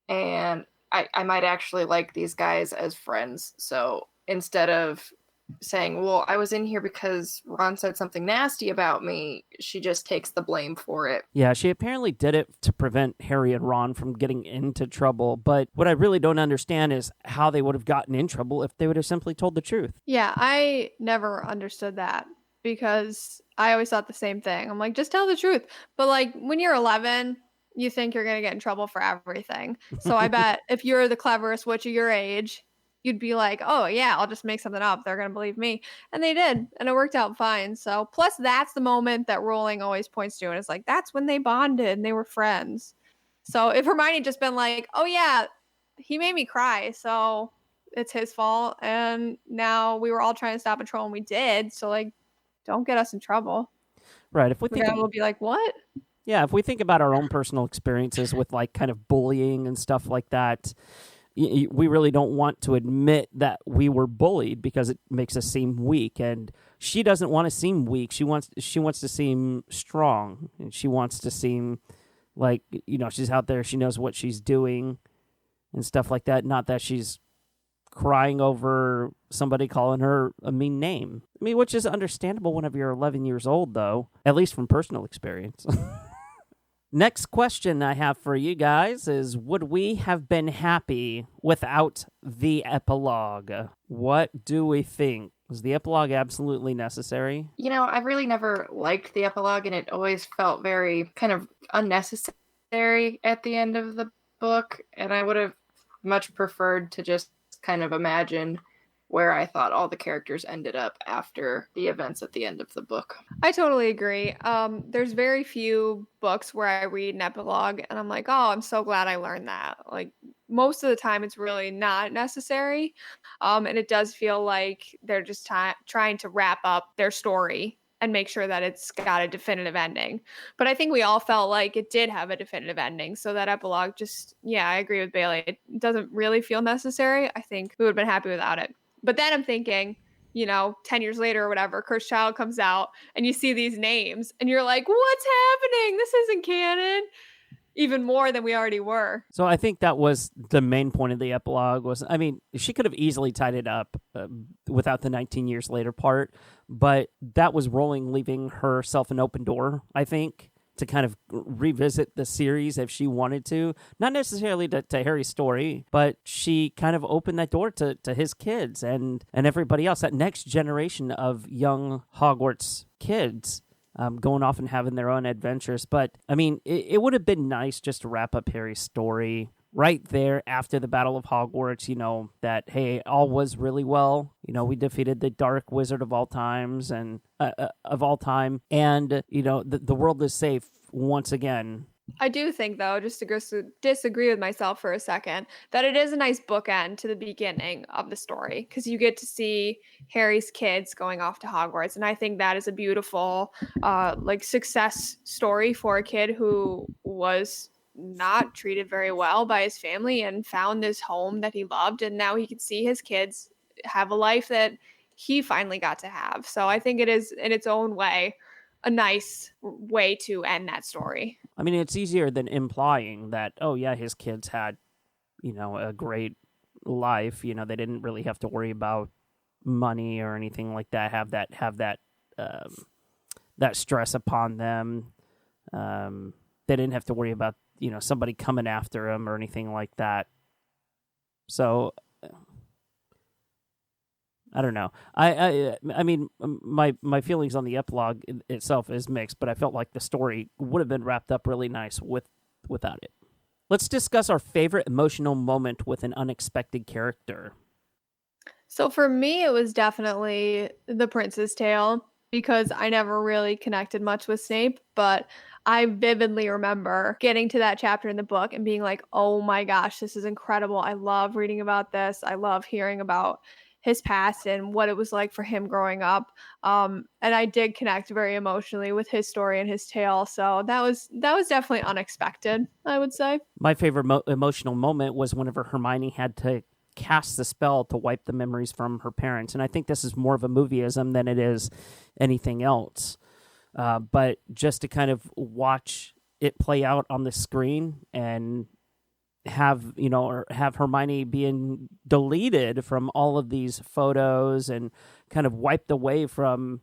and I might actually like these guys as friends. So instead of saying, well, I was in here because Ron said something nasty about me, she just takes the blame for it. Yeah, she apparently did it to prevent Harry and Ron from getting into trouble, but what I really don't understand is how they would have gotten in trouble if they would have simply told the truth. Yeah, I never understood that, because I always thought the same thing. I'm like, just tell the truth. But like, when you're 11, you think you're going to get in trouble for everything. So I bet if you're the cleverest witch of your age, you'd be like, oh yeah, I'll just make something up. They're going to believe me. And they did. And it worked out fine. So plus that's the moment that Rowling always points to. And it's like, that's when they bonded and they were friends. So if Hermione just been like, oh yeah, he made me cry, so it's his fault. And now we were all trying to stop a troll and we did. So like, don't get us in trouble. Right. If we think we'll be like, what? Yeah, if we think about our own personal experiences with like kind of bullying and stuff like that, we really don't want to admit that we were bullied because it makes us seem weak. And she doesn't want to seem weak. She wants to seem strong, and she wants to seem like, she's out there, she knows what she's doing and stuff like that. Not that she's crying over somebody calling her a mean name. I mean, which is understandable whenever you're 11 years old, though, at least from personal experience. Next question I have for you guys is, would we have been happy without the epilogue? What do we think? Was the epilogue absolutely necessary? I really never liked the epilogue, and it always felt very kind of unnecessary at the end of the book, and I would have much preferred to just kind of imagine where I thought all the characters ended up after the events at the end of the book. I totally agree. There's very few books where I read an epilogue and I'm like, oh, I'm so glad I learned that. Like, most of the time it's really not necessary. And it does feel like they're just trying to wrap up their story and make sure that it's got a definitive ending. But I think we all felt like it did have a definitive ending. So that epilogue I agree with Bailey. It doesn't really feel necessary. I think we would have been happy without it. But then I'm thinking, 10 years later or whatever, Cursed Child comes out and you see these names and you're like, what's happening? This isn't canon. Even more than we already were. So I think that was the main point of the epilogue she could have easily tied it up without the 19 years later part, but that was Rowling leaving herself an open door, I think, to kind of revisit the series if she wanted to. Not necessarily to Harry's story, but she kind of opened that door to his kids and everybody else, that next generation of young Hogwarts kids going off and having their own adventures. But, it would have been nice just to wrap up Harry's story right there after the Battle of Hogwarts, that, hey, all was really well. We defeated the Dark Wizard of all times and of all time. And, the world is safe once again. I do think, though, just to disagree with myself for a second, that it is a nice bookend to the beginning of the story, because you get to see Harry's kids going off to Hogwarts. And I think that is a beautiful, success story for a kid who was not treated very well by his family and found this home that he loved. And now he can see his kids have a life that he finally got to have. So I think it is, in its own way, a nice way to end that story. It's easier than implying that, oh yeah, his kids had, a great life. They didn't really have to worry about money or anything like that. Have that that stress upon them. They didn't have to worry about, somebody coming after them or anything like that. So I don't know. I mean, my feelings on the epilogue itself is mixed, but I felt like the story would have been wrapped up really nice without it. Let's discuss our favorite emotional moment with an unexpected character. So for me, it was definitely The Prince's Tale, because I never really connected much with Snape, but I vividly remember getting to that chapter in the book and being like, oh my gosh, this is incredible. I love reading about this. I love hearing about his past and what it was like for him growing up. And I did connect very emotionally with his story and his tale. So that was definitely unexpected, I would say. My favorite emotional moment was whenever Hermione had to cast the spell to wipe the memories from her parents. And I think this is more of a movieism than it is anything else. But just to kind of watch it play out on the screen and have Hermione being deleted from all of these photos and kind of wiped away from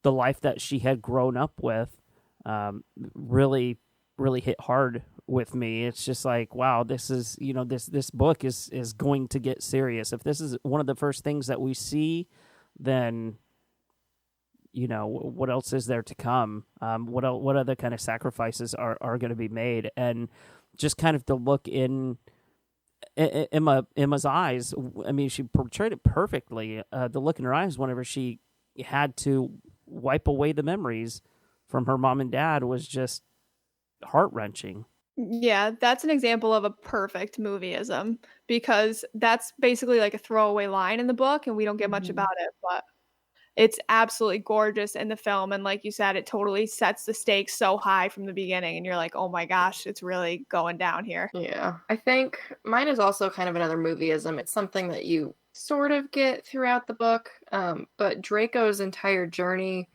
the life that she had grown up with, really, really hit hard with me. It's just like, wow, this is, this book is going to get serious. If this is one of the first things that we see, then, what else is there to come? What other kind of sacrifices are going to be made? And just kind of to look in Emma's eyes. I mean, she portrayed it perfectly. The look in her eyes whenever she had to wipe away the memories from her mom and dad was just heart-wrenching. Yeah, that's an example of a perfect movieism, because that's basically like a throwaway line in the book and we don't get much about it, but it's absolutely gorgeous in the film. And like you said, it totally sets the stakes so high from the beginning. And you're like, oh my gosh, it's really going down here. Yeah. I think mine is also kind of another movieism. It's something that you sort of get throughout the book. But Draco's entire journey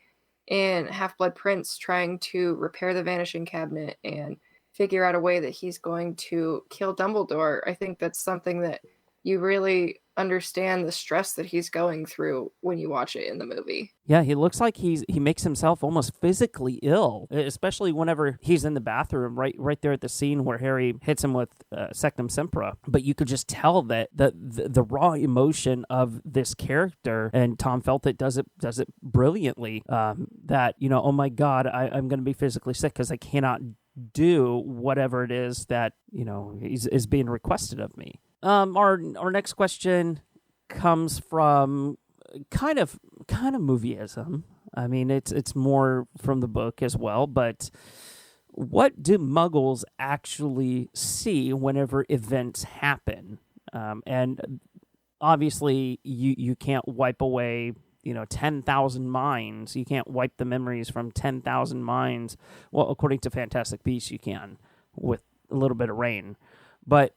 in Half-Blood Prince trying to repair the Vanishing Cabinet and figure out a way that he's going to kill Dumbledore, I think that's something that you really understand the stress that he's going through when you watch it in the movie. Yeah, he looks like he makes himself almost physically ill, especially whenever he's in the bathroom, right there at the scene where Harry hits him with Sectum Sempra. But you could just tell that the raw emotion of this character, and Tom Felton does it brilliantly. That oh my God, I'm going to be physically sick because I cannot do whatever it is that is being requested of me. Our next question comes from kind of movieism. I mean, it's more from the book as well, but what do Muggles actually see whenever events happen? And obviously, you can't wipe away 10,000 minds. You can't wipe the memories from 10,000 minds. Well, according to Fantastic Beasts, you can with a little bit of rain, but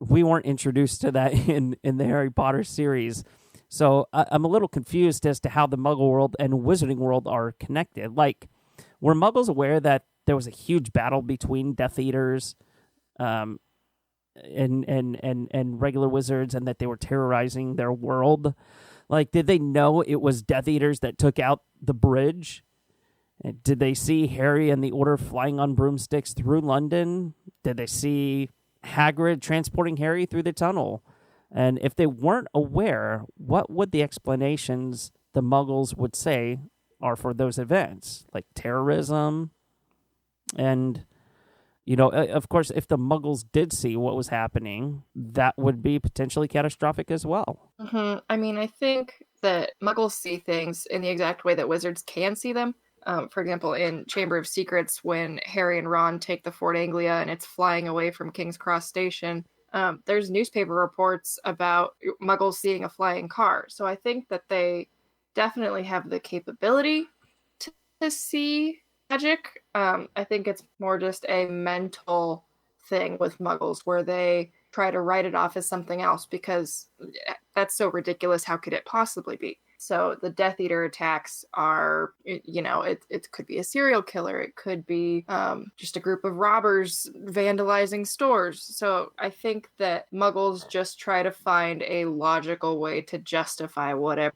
we weren't introduced to that in the Harry Potter series. So I'm a little confused as to how the Muggle world and Wizarding world are connected. Like, were Muggles aware that there was a huge battle between Death Eaters and regular wizards, and that they were terrorizing their world? Like, did they know it was Death Eaters that took out the bridge? Did they see Harry and the Order flying on broomsticks through London? Did they see Hagrid transporting Harry through the tunnel? And if they weren't aware, what would the explanations the Muggles would say are for those events? Like terrorism? And, of course, if the Muggles did see what was happening, that would be potentially catastrophic as well. Mm-hmm. I mean, I think that Muggles see things in the exact way that wizards can see them. For example, in Chamber of Secrets, when Harry and Ron take the Fort Anglia and it's flying away from King's Cross Station, there's newspaper reports about Muggles seeing a flying car. So I think that they definitely have the capability to see magic. I think it's more just a mental thing with Muggles where they try to write it off as something else because that's so ridiculous. How could it possibly be? So the Death Eater attacks are, it could be a serial killer. It could be just a group of robbers vandalizing stores. So I think that Muggles just try to find a logical way to justify whatever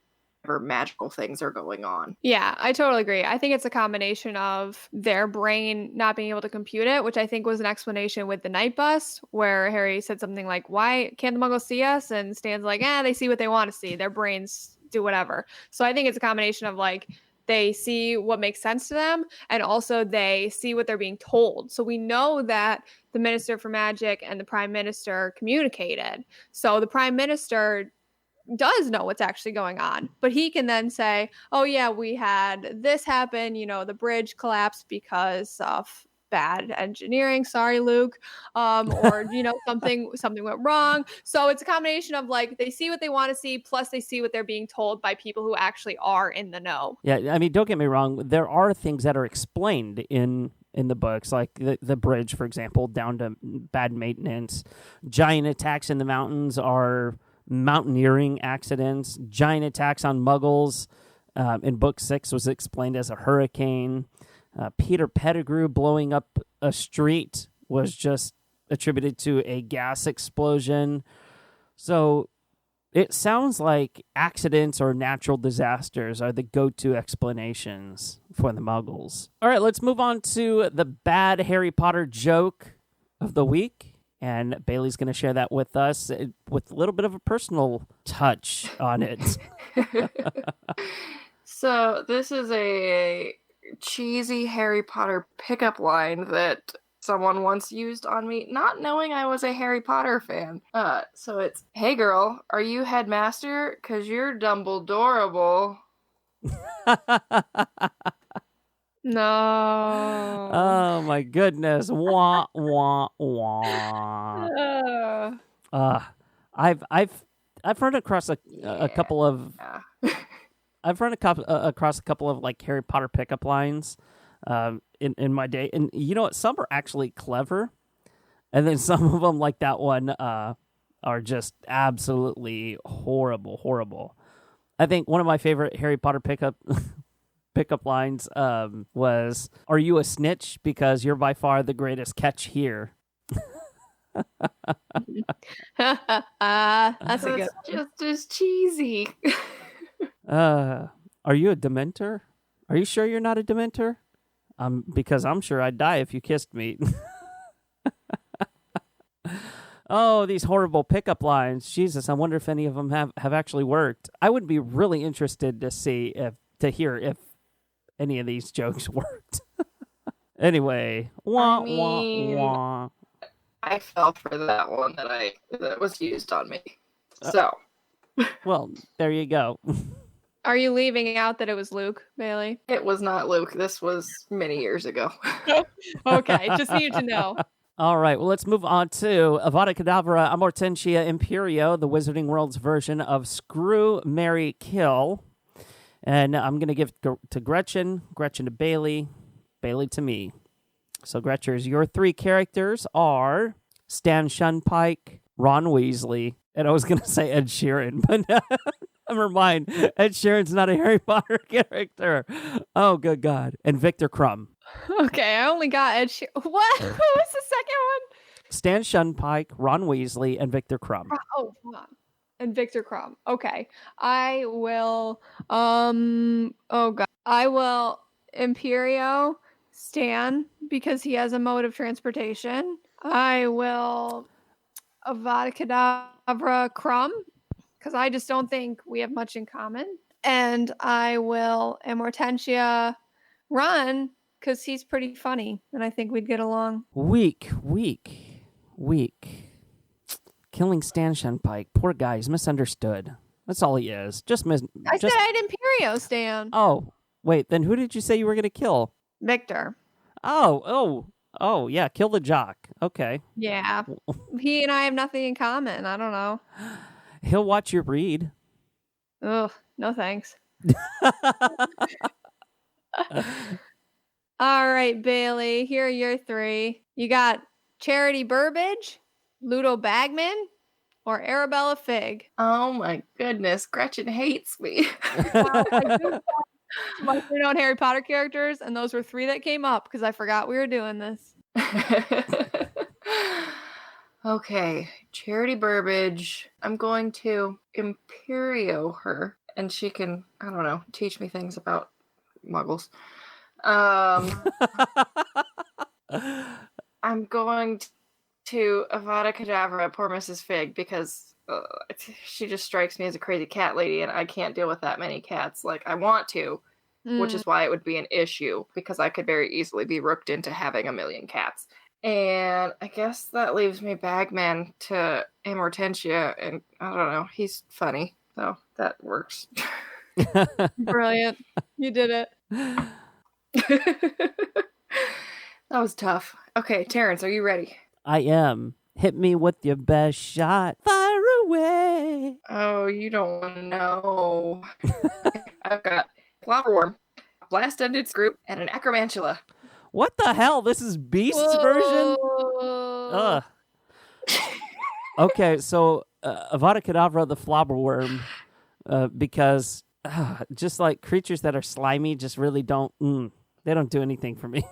magical things are going on. Yeah, I totally agree. I think it's a combination of their brain not being able to compute it, which I think was an explanation with the night bus, where Harry said something like, why can't the Muggles see us? And Stan's like, they see what they want to see. Their brains do whatever. So I think it's a combination of like, they see what makes sense to them, and also they see what they're being told. So we know that the Minister for Magic and the Prime Minister communicated. So the Prime Minister does know what's actually going on, but he can then say, oh yeah, we had this happen, the bridge collapsed because of bad engineering, sorry Luke, or something went wrong. So it's a combination of like, they see what they want to see, plus they see what they're being told by people who actually are in the know. Yeah, I mean, don't get me wrong, there are things that are explained in the books, like the bridge, for example, down to bad maintenance. Giant attacks in the mountains are mountaineering accidents. Giant attacks on Muggles in book 6 was explained as a hurricane. Peter Pettigrew blowing up a street was just attributed to a gas explosion. So it sounds like accidents or natural disasters are the go-to explanations for the Muggles. All right, let's move on to the bad Harry Potter joke of the week. And Bailey's going to share that with us with a little bit of a personal touch on it. So this is a cheesy Harry Potter pickup line that someone once used on me, not knowing I was a Harry Potter fan. So it's, hey girl, are you headmaster? 'Cause you're Dumbledorable. No. Oh my goodness. Wah, wah, wah. I've run across a couple of I've run across a couple of like Harry Potter pickup lines in my day, and you know what, some are actually clever, and then some of them, like that one, are just absolutely horrible. I think one of my favorite Harry Potter pickup lines was, are you a snitch? Because you're by far the greatest catch here. That's a good one. Just as cheesy. Are you a Dementor? Are you sure you're not a Dementor? Because I'm sure I'd die if you kissed me. Oh, these horrible pickup lines. Jesus, I wonder if any of them have actually worked. I would be really interested to hear if any of these jokes worked. Anyway, wah, wah. I fell for that one that was used on me. So. Well, there you go. Are you leaving out that it was Luke, Bailey? It was not Luke. This was many years ago. Okay, just need to know. All right, well, let's move on to Avada Kedavra, Amortentia, Imperio, the Wizarding World's version of Screw, Marry, Kill. And I'm going to give to Gretchen to Bailey, Bailey to me. So, Gretchers, your 3 characters are Stan Shunpike, Ron Weasley, and I was going to say Ed Sheeran, but never mind. Ed Sheeran's not a Harry Potter character. Oh, good God. And Victor Crumb. Okay, I only got Ed Sheeran. What? What was the second one? Stan Shunpike, Ron Weasley, and Victor Crumb. Oh, wow. And Victor Crumb. Okay. I will, oh God. I will Imperio Stan because he has a mode of transportation. I will Avada Kedavra Crumb because I just don't think we have much in common. And I will Amortentia Ron because he's pretty funny and I think we'd get along. Weak. Killing Stan Shunpike. Poor guy. He's misunderstood. That's all he is. I said I'd Imperio Stan. Oh, wait. Then who did you say you were going to kill? Victor. Oh, yeah. Kill the jock. Okay. Yeah. He and I have nothing in common. I don't know. He'll watch you read. Ugh. No thanks. All right, Bailey. Here are your 3. You got Charity Burbage, Ludo Bagman, or Arabella Fig. Oh my goodness, Gretchen hates me. My 3 known Harry Potter characters, and those were 3 that came up because I forgot we were doing this. Okay, Charity Burbage. I'm going to Imperio her. and she can, I don't know, teach me things about Muggles. I'm going to Avada Kedavra, poor Mrs. Fig, because she just strikes me as a crazy cat lady, and I can't deal with that many cats. Like, I want to, which is why it would be an issue, because I could very easily be rooked into having a million cats. And I guess that leaves me Bagman to Amortentia, and I don't know, he's funny, so that works. Brilliant. You did it. That was tough. Okay, Terrance, are you ready? I am. Hit me with your best shot. Fire away. Oh, you don't want to know. I've got Flowerworm, a blast-ended Scroot, and an Acromantula. What the hell? This is Beast's version? Ugh. Okay, so Avada Kedavra, the Flowerworm, because just like creatures that are slimy just really don't, they don't do anything for me.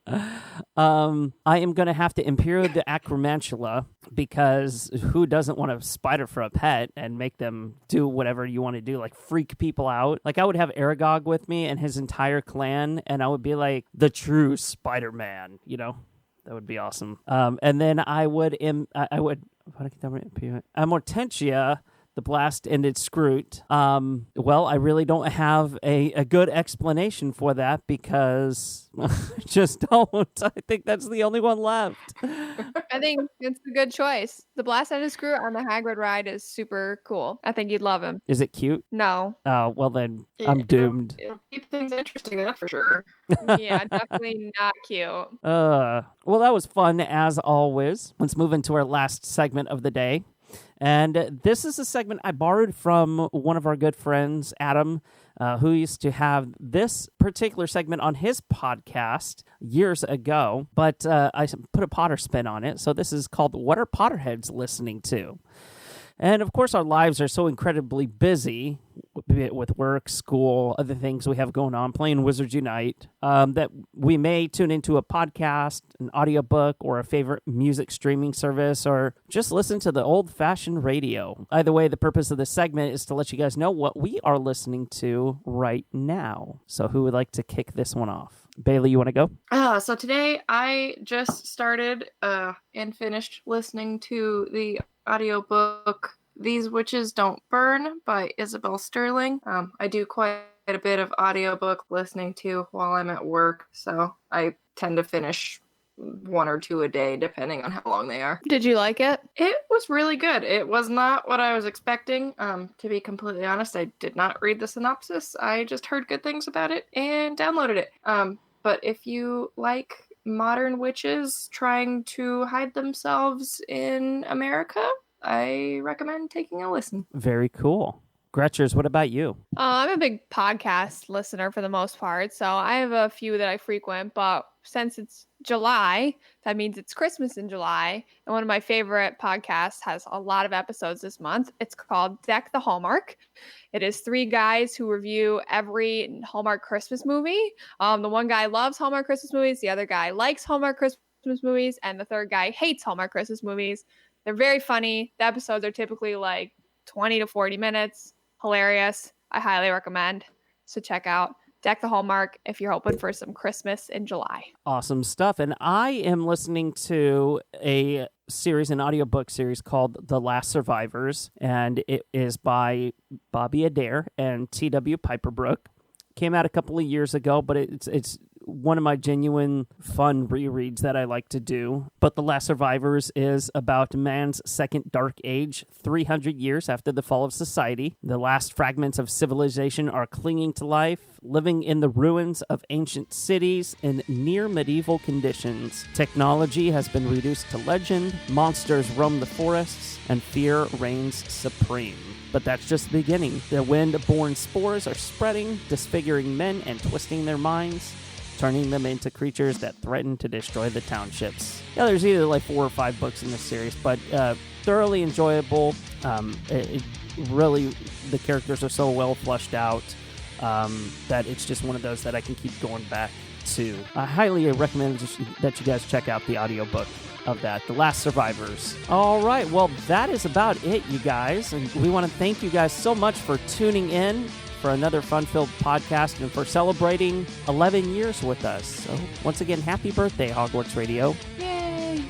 I am going to have to Imperio the Acromantula, because who doesn't want a spider for a pet and make them do whatever you want to do, like freak people out? Like, I would have Aragog with me and his entire clan, and I would be like the true Spider-Man, you know? That would be awesome. And then I would Amortentia, the blast-ended Scroot. Well, I really don't have a good explanation for that, because I just don't. I think that's the only one left. I think it's a good choice. The blast-ended Scroot on the Hagrid ride is super cool. I think you'd love him. Is it cute? No. Well then, I'm doomed. It'll keep things interesting, that's for sure. Yeah, definitely not cute. Well, that was fun as always. Let's move into our last segment of the day. And this is a segment I borrowed from one of our good friends, Adam, who used to have this particular segment on his podcast years ago, but I put a Potter spin on it. So this is called What Are Potterheads Listening To? And of course, our lives are so incredibly busy with work, school, other things we have going on, playing Wizards Unite, that we may tune into a podcast, an audiobook, or a favorite music streaming service, or just listen to the old-fashioned radio. Either way, the purpose of this segment is to let you guys know what we are listening to right now. So who would like to kick this one off? Bailey, you want to go? So today I just started and finished listening to the audiobook These Witches Don't Burn by Isabel Sterling. I do quite a bit of audiobook listening to while I'm at work, so I tend to finish 1 or 2 a day depending on how long they are. Did you like it? It was really good. It was not what I was expecting. To be completely honest, I did not read the synopsis. I just heard good things about it and downloaded it. But if you like modern witches trying to hide themselves in America, I recommend taking a listen. Very cool. Gretchers, what about you? I'm a big podcast listener for the most part, so I have a few that I frequent, but since it's July, that means it's Christmas in July, and one of my favorite podcasts has a lot of episodes this month. It's called Deck the Hallmark. It is 3 guys who review every Hallmark Christmas movie. The one guy loves Hallmark Christmas movies, the other guy likes Hallmark Christmas movies, and the third guy hates Hallmark Christmas movies. They're very funny. The episodes are typically like 20 to 40 minutes. Hilarious. I highly recommend. So check out Deck the Hallmark if you're hoping for some Christmas in July. Awesome stuff. And I am listening to a series, an audiobook series called The Last Survivors, and it is by Bobby Adair and T.W. Piperbrook. Came out a couple of years ago, but it's one of my genuine fun rereads that I like to do. But The Last Survivors is about man's second dark age, 300 years after the fall of society. The last fragments of civilization are clinging to life, living in the ruins of ancient cities in near medieval conditions. Technology has been reduced to legend, monsters roam the forests, and fear reigns supreme. But that's just the beginning. The wind-borne spores are spreading, disfiguring men and twisting their minds, turning them into creatures that threaten to destroy the townships. Yeah, there's either like 4 or 5 books in this series, but thoroughly enjoyable. Really, the characters are so well fleshed out that it's just one of those that I can keep going back to. I highly recommend that you guys check out the audiobook. of that, the last survivors. All right, well, that is about it, you guys. And we want to thank you guys so much for tuning in for another fun-filled podcast and for celebrating 11 years with us. So once again, happy birthday, Hogwarts Radio. Yay!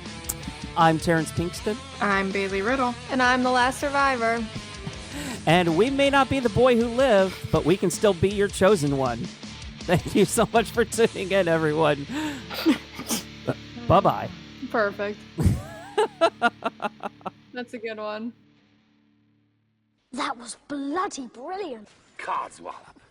I'm Terrance Pinkston. I'm Bailey Riddle. And I'm the last survivor. And we may not be the boy who lived, but we can still be your chosen one. Thank you so much for tuning in, everyone. Bye-bye. Perfect. That's a good one. That was bloody brilliant. Codswallop.